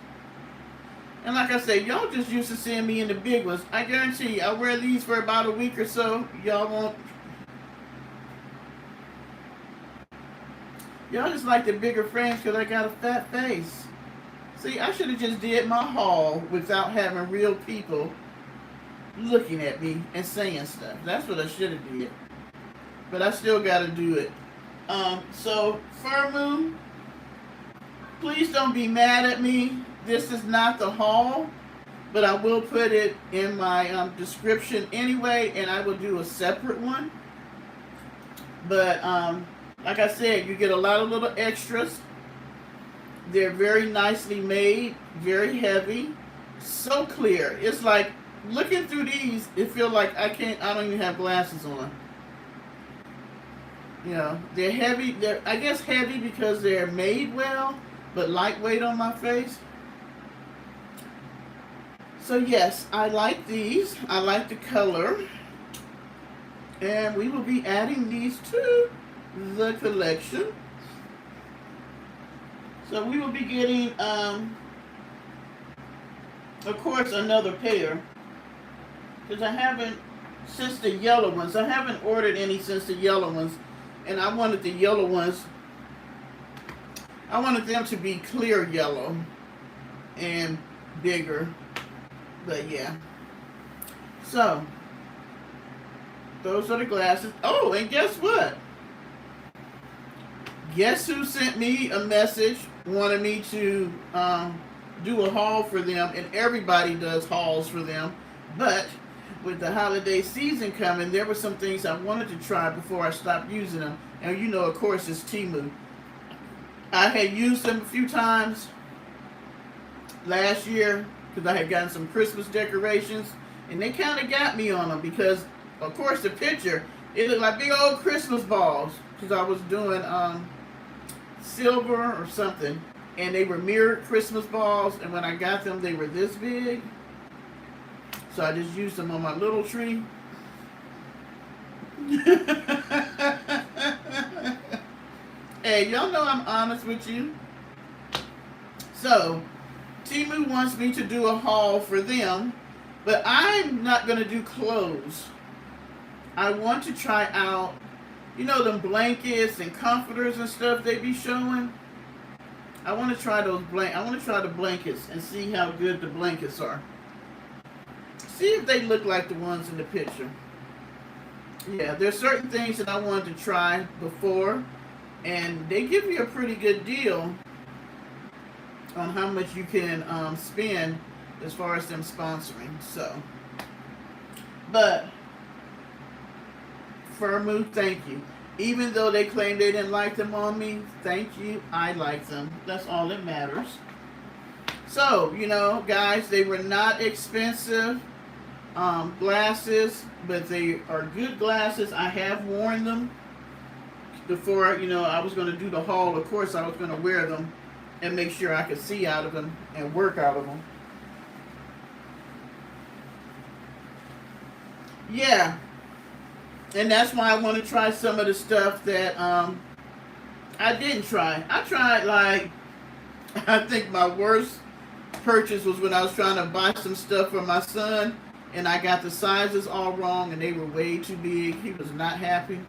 And like I said, y'all just used to seeing me in the big ones. I guarantee you, I'll wear these for about a week or so. Y'all won't. Y'all just like the bigger frames because I got a fat face. See, I should have just did my haul without having real people looking at me and saying stuff. That's what I should have did. But I still got to do it. So, Firmoo, please don't be mad at me. This is not the haul, but I will put it in my description anyway, and I will do a separate one. But, like I said, you get a lot of little extras. They're very nicely made, very heavy, so clear. It's like, looking through these, it feels like I don't even have glasses on. You know, they're heavy. They're, I guess, heavy because they're made well, but lightweight on my face. So yes, I like these. I like the color. And we will be adding these to the collection. So we will be getting, of course, another pair. Because I haven't, since the yellow ones, I haven't ordered any since the yellow ones. And I wanted the yellow ones, I wanted them to be clear yellow and bigger. But yeah. So, those are the glasses. Oh, and guess what? Guess who sent me a message, wanted me to do a haul for them, and everybody does hauls for them. But with the holiday season coming, there were some things I wanted to try before I stopped using them. And you know, of course, it's Temu. I had used them a few times last year because I had gotten some Christmas decorations, and they kind of got me on them because, of course, the picture, it looked like big old Christmas balls because I was doing silver or something, and they were mirrored Christmas balls, and when I got them, they were this big. So I just used them on my little tree. Hey, y'all know I'm honest with you. So, Temu wants me to do a haul for them, but I'm not going to do clothes. I want to try out, you know, them blankets and comforters and stuff they be showing. I want to try those I want to try the blankets and see how good the blankets are. See if they look like the ones in the picture. Yeah, there's certain things that I wanted to try before, and they give you a pretty good deal on how much you can spend as far as them sponsoring. So, but Firmoo, thank you. Even though they claim they didn't like them on me, thank you. I like them. That's all that matters. So, you know, guys, they were not expensive glasses, but they are good glasses. I have worn them before, you know, I was going to do the haul. Of course, I was going to wear them and make sure I could see out of them and work out of them. Yeah. And that's why I want to try some of the stuff that I didn't try. I tried, like, I think my worst purchase was when I was trying to buy some stuff for my son, and I got the sizes all wrong, and they were way too big. He was not happy.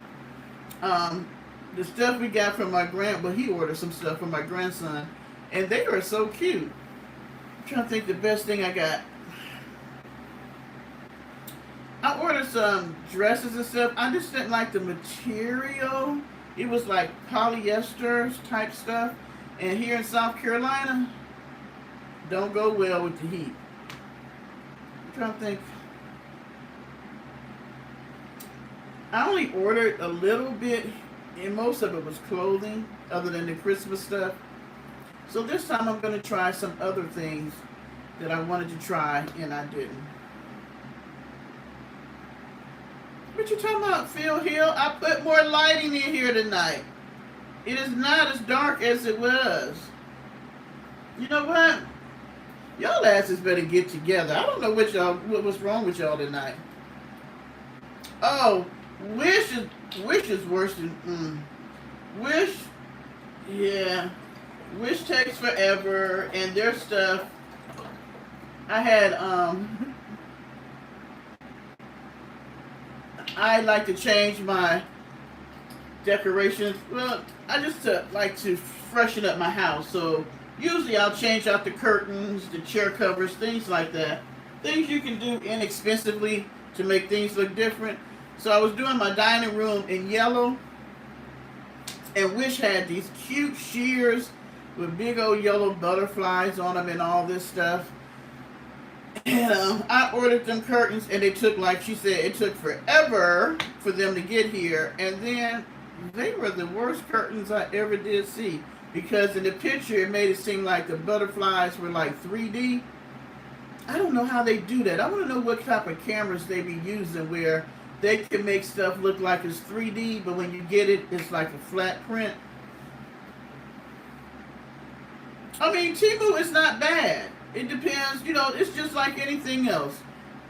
The stuff we got from my he ordered some stuff for my grandson, and they were so cute. I'm trying to think the best thing I got. I ordered some dresses and stuff. I just didn't like the material. It was like polyester type stuff. And here in South Carolina, don't go well with the heat. I'm trying to think. I only ordered a little bit, and most of it was clothing, other than the Christmas stuff. So this time I'm going to try some other things that I wanted to try, and I didn't. What you talking about, Phil Hill? I put more lighting in here tonight. It is not as dark as it was. You know what? Y'all asses better get together. I don't know what was wrong with y'all tonight. Oh, Wish is worse than Wish. Yeah, Wish takes forever, and their stuff. I had I like to change my decorations. Well, I just like to freshen up my house. So usually I'll change out the curtains, the chair covers, things like that. Things you can do inexpensively to make things look different. So I was doing my dining room in yellow, and Wish had these cute shears with big old yellow butterflies on them and all this stuff. And I ordered them curtains, and they took, like she said, it took forever for them to get here. And then they were the worst curtains I ever did see, because in the picture it made it seem like the butterflies were like 3D. I don't know how they do that. I want to know what type of cameras they be using where they can make stuff look like it's 3D, but when you get it, it's like a flat print. I mean, Temu is not bad. It depends. You know, it's just like anything else.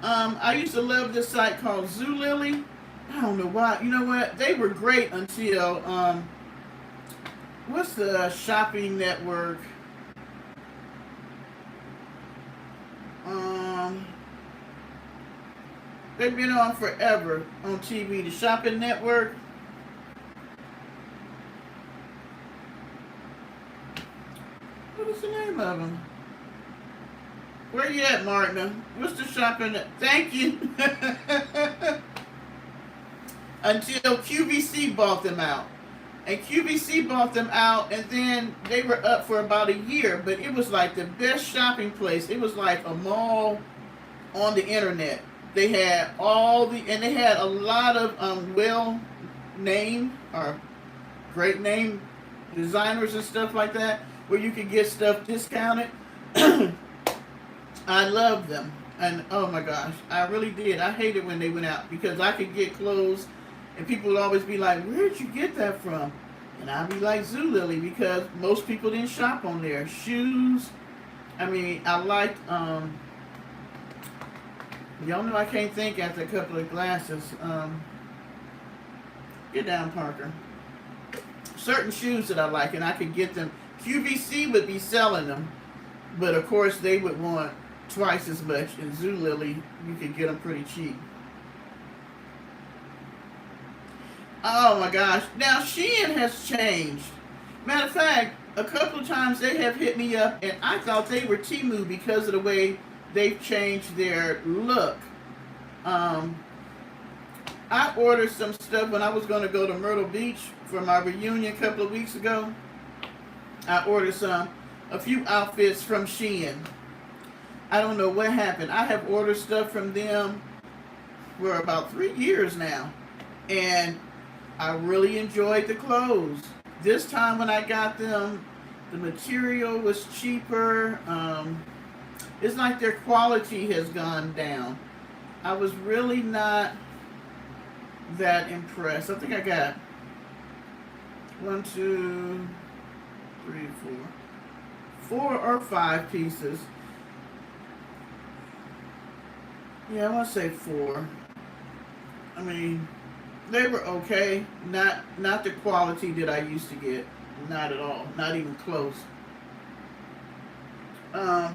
I used to love this site called Zulily. I don't know why. You know what? They were great until what's the shopping network? Um, they've been on forever on TV. The shopping network. What is the name of them? Where you at, Martina? What's the shopping? Thank you. Until QVC bought them out. And QVC bought them out, and then they were up for about a year. But it was like the best shopping place. It was like a mall on the internet. They had and they had a lot of well-named or great name designers and stuff like that, where you could get stuff discounted. I loved them, and oh my gosh, I really did. I hated when they went out because I could get clothes, and people would always be like, "Where'd you get that from?" And I'd be like, Zulily, because most people didn't shop on there. Shoes, I mean, I liked y'all know I can't think after a couple of glasses. Get down, Parker. Certain shoes that I like, and I could get them. QVC would be selling them, but of course they would want twice as much. In Zulily, you could get them pretty cheap. Oh my gosh. Now Shein has changed. Matter of fact, a couple of times they have hit me up, and I thought they were Temu because of the way they've changed their look. I ordered some stuff when I was going to go to Myrtle Beach for my reunion a couple of weeks ago. I ordered a few outfits from Shein. I don't know what happened. I have ordered stuff from them for about 3 years now, and I really enjoyed the clothes. This time when I got them, the material was cheaper. It's like their quality has gone down. I was really not that impressed. I think I got 1, 2, 3, 4 or 5 pieces. Yeah, I want to say 4. I mean, they were okay. Not the quality that I used to get. Not at all. Not even close. I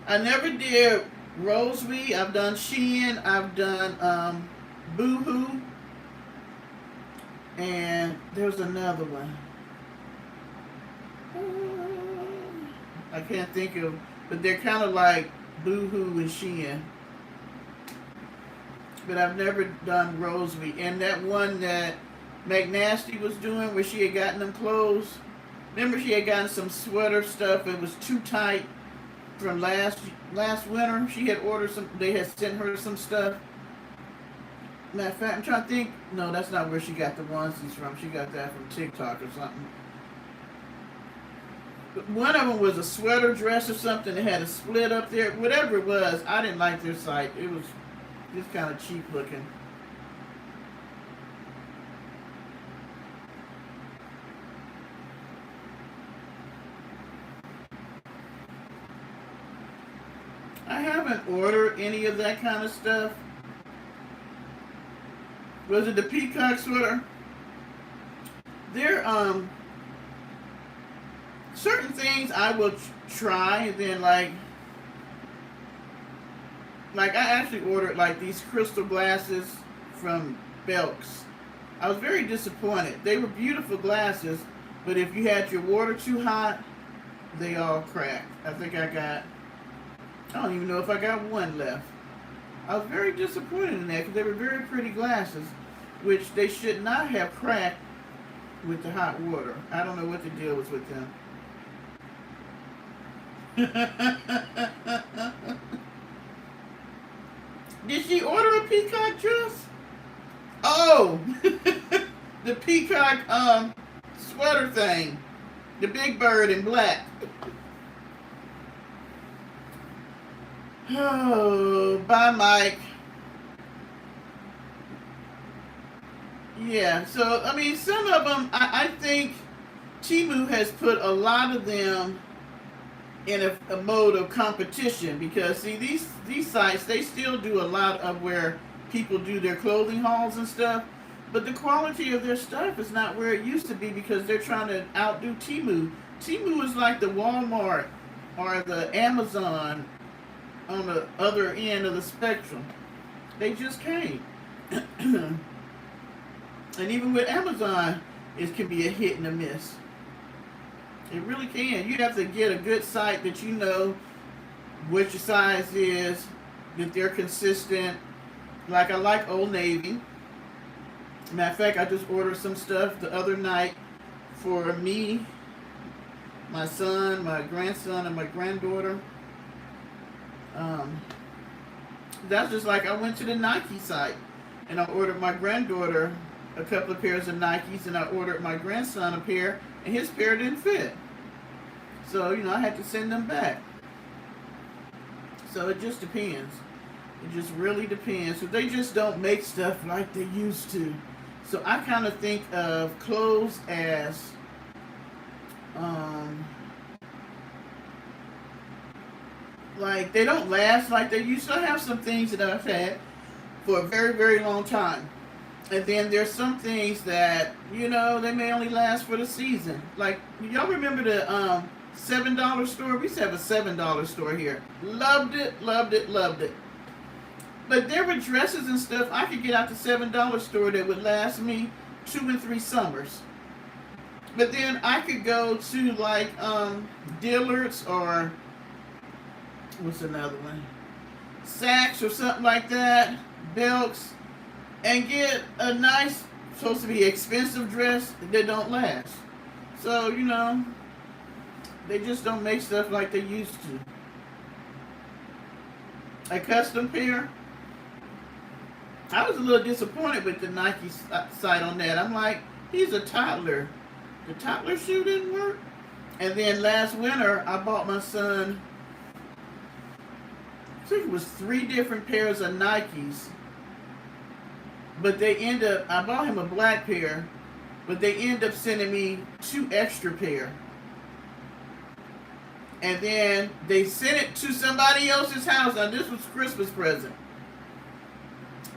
never did Roseby. I've done Shein. I've done Boohoo. And there's another one. I can't think of, but they're kind of like Boohoo and Shein. But I've never done Roseby. And that one that McNasty was doing, where she had gotten them clothes. Remember, she had gotten some sweater stuff. It was too tight from last winter. She had ordered some. They had sent her some stuff. Matter of fact, I'm trying to think. No, that's not where she got the onesies from. She got that from TikTok or something. But one of them was a sweater dress or something. It had a split up there. Whatever it was, I didn't like their site. It was just kind of cheap looking. I haven't ordered any of that kind of stuff. Was it the peacock sweater? There, certain things I will try, and then like I actually ordered like these crystal glasses from Belk's. I was very disappointed. They were beautiful glasses, but if you had your water too hot, they all cracked. I think I don't even know if I got one left. I was very disappointed in that because they were very pretty glasses, which they should not have cracked with the hot water. I don't know what the deal was with them. Did she order a peacock dress? Oh, the peacock sweater thing. The big bird in black. Oh, bye, Mike. Yeah, so, I mean, some of them, I think Temu has put a lot of them in a mode of competition, because see, these sites, they still do a lot of where people do their clothing hauls and stuff, but the quality of their stuff is not where it used to be because they're trying to outdo Temu. Temu is like the Walmart or the Amazon on the other end of the spectrum. They just can't. And even with Amazon, it can be a hit and a miss. It really can. You have to get a good site that you know what your size is, that they're consistent. Like I like Old Navy. Matter of fact, I just ordered some stuff the other night for me, my son, my grandson, and my granddaughter. That's just like I went to the Nike site and I ordered my granddaughter a couple of pairs of Nikes, and I ordered my grandson a pair, and his pair didn't fit. So, I had to send them back. So it just depends. It just really depends. So they just don't make stuff like they used to. So I kind of think of clothes as like they don't last like they used to. I have some things that I've had for a very, very long time. And then there's some things that, they may only last for the season. Like, y'all remember the $7 store? We used to have a $7 store here. Loved it, loved it, loved it. But there were dresses and stuff I could get out the $7 store that would last me 2 and 3 summers. But then I could go to like Dillard's or what's another one? Saks or something like that, Belks, and get a nice, supposed to be expensive dress that don't last. So, they just don't make stuff like they used to. A custom pair. I was a little disappointed with the Nike site on that. I'm like, he's a toddler. The toddler shoe didn't work. And then last winter, I bought my son, I think it was 3 different pairs of Nikes. But I bought him a black pair, but they end up sending me 2 extra pair. And then they sent it to somebody else's house. Now this was Christmas present.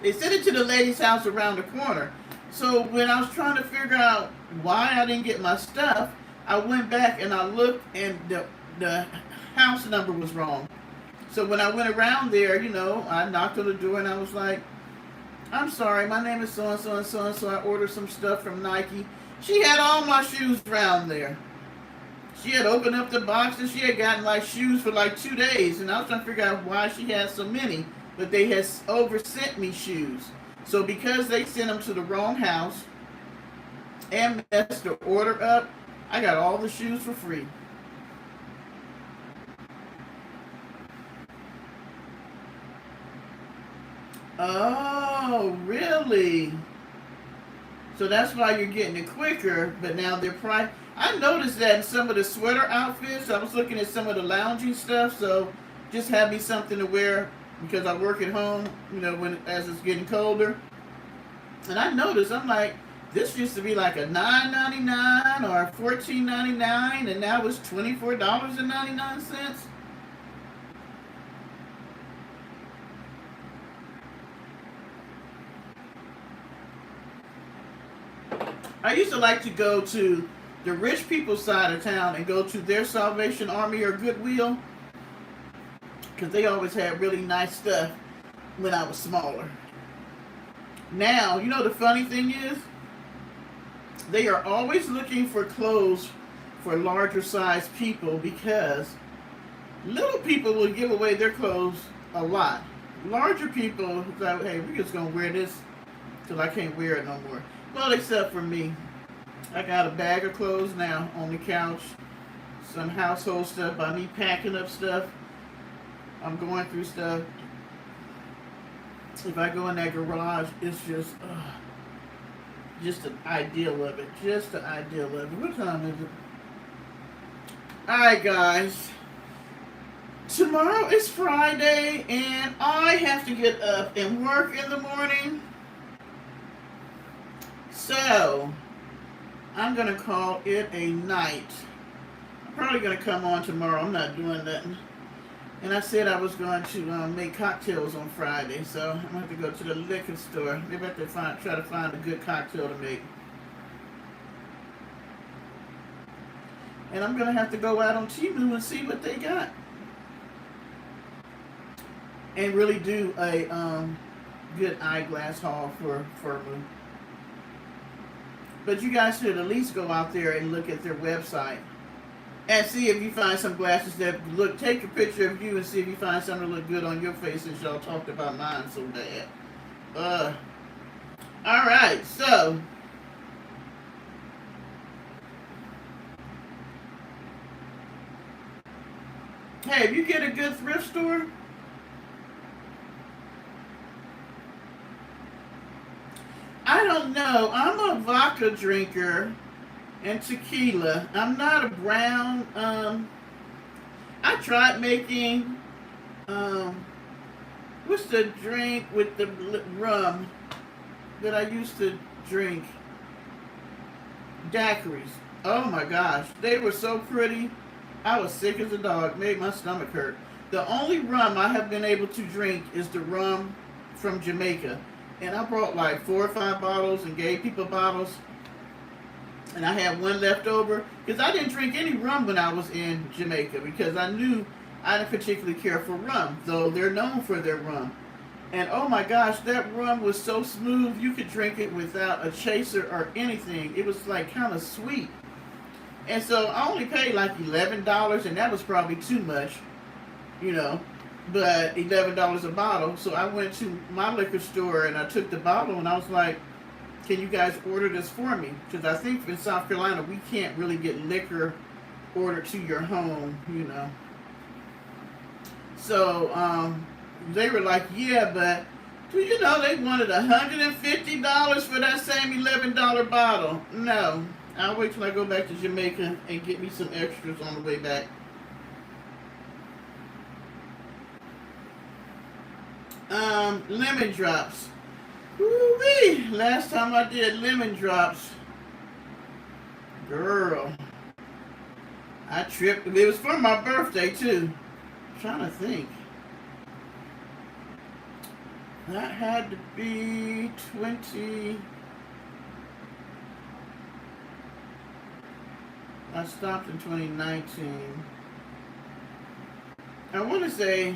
They sent it to the lady's house around the corner. So when I was trying to figure out why I didn't get my stuff, I went back and I looked, and the house number was wrong. So when I went around there, I knocked on the door and I was like, I'm sorry, my name is so-and-so and so-and-so. I ordered some stuff from Nike. She had all my shoes around there. She had opened up the box and she had gotten like shoes for like 2 days. And I was trying to figure out why she had so many. But they had oversent me shoes. So because they sent them to the wrong house and messed the order up, I got all the shoes for free. Oh, really? So that's why you're getting it quicker, but now they're priced. I noticed that in some of the sweater outfits. I was looking at some of the lounging stuff, so just have me something to wear because I work at home, as it's getting colder. And I noticed, I'm like, this used to be like a $9.99 or $14.99, and now it's $24.99. I used to like to go to the rich people's side of town and go to their Salvation Army or Goodwill, because they always had really nice stuff when I was smaller. Now, the funny thing is, they are always looking for clothes for larger size people, because little people will give away their clothes a lot. Larger people, like, hey, we're just going to wear this till I can't wear it no more. Well, except for me. I got a bag of clothes now on the couch. Some household stuff. I need packing up stuff. I'm going through stuff. If I go in that garage, it's just the ideal of it. Just the ideal of it. What time is it? Alright, guys. Tomorrow is Friday, and I have to get up and work in the morning. So, I'm going to call it a night. probably going to come on tomorrow. I'm not doing nothing. And I said I was going to make cocktails on Friday, so I'm going to have to go to the liquor store. Maybe I have to try to find a good cocktail to make. And I'm going to have to go out on Temu and see what they got. And really do a good eyeglass haul for me. But you guys should at least go out there and look at their website. And see if you find some glasses that look, take a picture of you and see if you find something that look good on your face since y'all talked about mine so bad. Alright, so. Hey, if you get a good thrift store, I don't know. I'm a vodka drinker and tequila. I'm not a brown. I tried making what's the drink with the rum that I used to drink? Daiquiris. Oh my gosh, they were so pretty. I was sick as a dog. Made my stomach hurt. The only rum I have been able to drink is the rum from Jamaica, and I brought like 4 or 5 bottles and gave people bottles. And I had one left over because I didn't drink any rum when I was in Jamaica because I knew I didn't particularly care for rum, though they're known for their rum. And oh my gosh, that rum was so smooth you could drink it without a chaser or anything. It was like kind of sweet. And so I only paid like $11, and that was probably too much, you know, but $11 a bottle. So I went to my liquor store and I took the bottle and I was like, can you guys order this for me? Because I think in South Carolina, we can't really get liquor ordered to your home, you know. So they were like, yeah, but, you know, they wanted $150 for that same $11 bottle. No, I'll wait till I go back to Jamaica and get me some extras on the way back. Lemon drops. Woo-wee! Last time I did lemon drops, girl, I tripped. It was for my birthday too. I'm trying to think. That had to be 20. I stopped in 2019. I want to say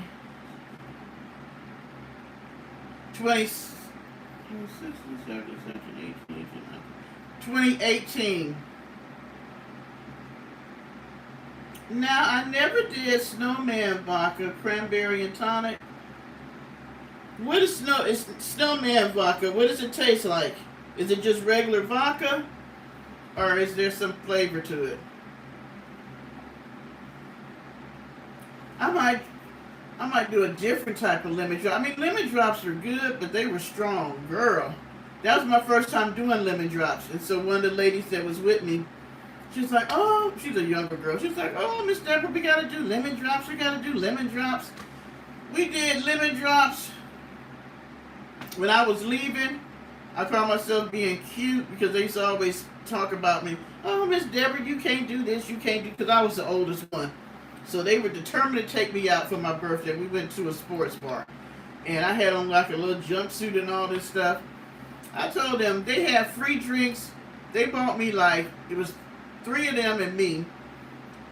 2018. Now, I never did snowman vodka, cranberry and tonic. What is snowman vodka? What does it taste like? Is it just regular vodka? Or is there some flavor to it? I might do a different type of lemon drop. I mean, lemon drops are good, but they were strong. Girl, that was my first time doing lemon drops. And so one of the ladies that was with me, she's like, oh, she's a younger girl. She's like, oh, Miss Deborah, we got to do lemon drops. We got to do lemon drops. We did lemon drops. When I was leaving, I found myself being cute because they used to always talk about me. Oh, Miss Deborah, you can't do this. You can't do, because I was the oldest one. So they were determined to take me out for my birthday. We went to a sports bar. And I had on like a little jumpsuit and all this stuff. I told them they had free drinks. They bought me like, it was 3 of them and me.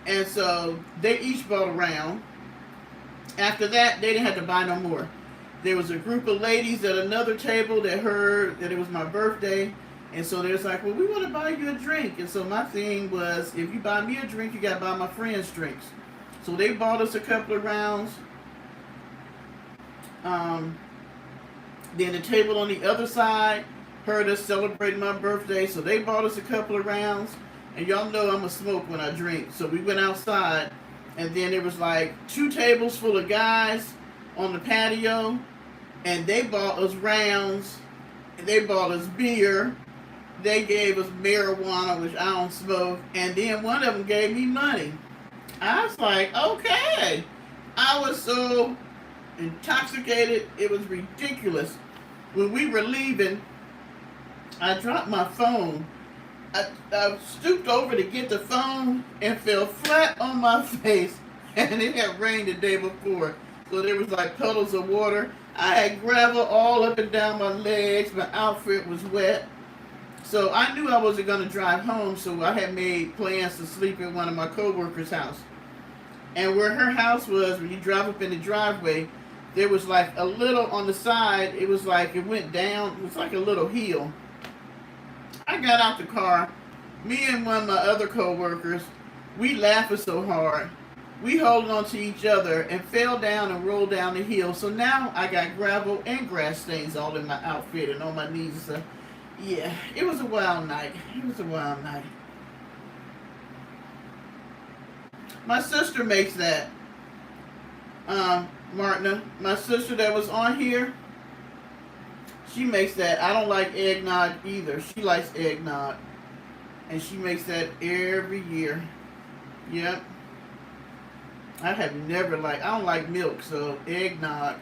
And so they each bought a round. After that, they didn't have to buy no more. There was a group of ladies at another table that heard that it was my birthday. And so they was like, well, we want to buy you a drink. And so my thing was, if you buy me a drink, you got to buy my friends drinks. So they bought us a couple of rounds. Then the table on the other side heard us celebrating my birthday. So they bought us a couple of rounds. And y'all know I'm a smoke when I drink. So we went outside. And then there was like 2 tables full of guys on the patio. And they bought us rounds. And they bought us beer. They gave us marijuana, which I don't smoke. And then one of them gave me money. I was like, okay. I was so intoxicated. It was ridiculous. When we were leaving, I dropped my phone I stooped over to get the phone and fell flat on my face. And it had rained the day before. So there was like puddles of water. I had gravel all up and down my legs. My outfit was wet. So I knew I wasn't going to drive home. So I had made plans to sleep at one of my coworkers' house. And where her house was, when you drive up in the driveway, there was like a little on the side. It was like it went down. It was like a little hill. I got out the car. Me and one of my other coworkers, we laughing so hard. We holding on to each other and fell down and rolled down the hill. So now I got gravel and grass stains all in my outfit and on my knees and stuff. Yeah, it was a wild night. It was a wild night. My sister makes that. Martina, my sister that was on here, she makes that. I don't like eggnog either. She likes eggnog. And she makes that every year. Yep. I have never I don't like milk, so eggnog.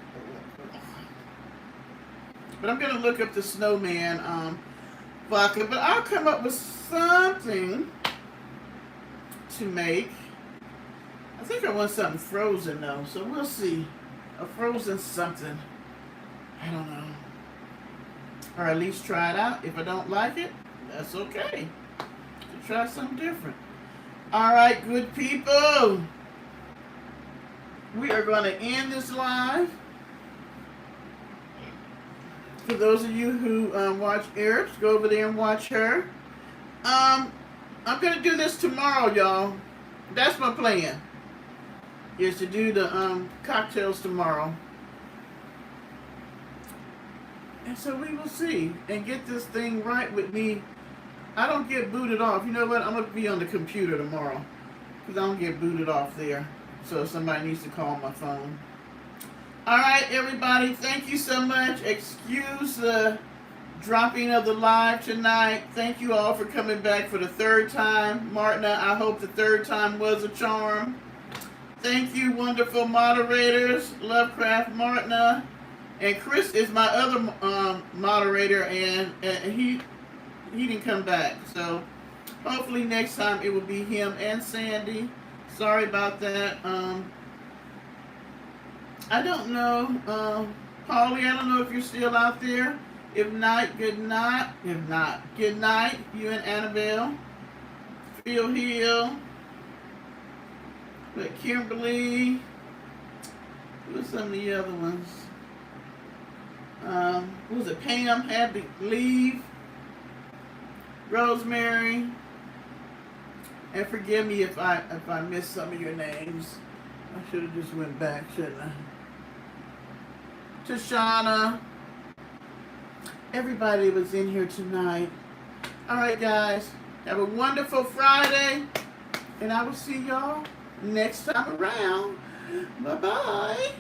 But I'm going to look up the snowman vodka. But I'll come up with something to make. I think I want something frozen, though. So we'll see. A frozen something. I don't know. Or at least try it out. If I don't like it, that's okay. To try something different. All right, good people. We are going to end this live. For those of you who watch Eric's, go over there and watch her. I'm going to do this tomorrow, y'all. That's my plan. Is to do the cocktails tomorrow. And so we will see. And get this thing right with me. I don't get booted off. You know what? I'm going to be on the computer tomorrow. Because I don't get booted off there. So somebody needs to call my phone. All right, everybody. Thank you so much. Excuse the dropping of the live tonight. Thank you all for coming back for the third time. Martina, I hope the third time was a charm. Thank you, wonderful moderators. Lovecraft, Martina. And Chris is my other moderator, and he didn't come back. So hopefully next time it will be him and Sandy. Sorry about that. I don't know. Polly, I don't know if you're still out there. If not, good night. If not, good night. You and Annabelle. Phil Hill. But Kimberly. Who's some of the other ones? Who was it? Pam had to leave. Rosemary. And forgive me if I missed some of your names. I should have just went back, shouldn't I? Tashana. Everybody was in here tonight. All right, guys. Have a wonderful Friday. And I will see y'all next time around. Bye-bye.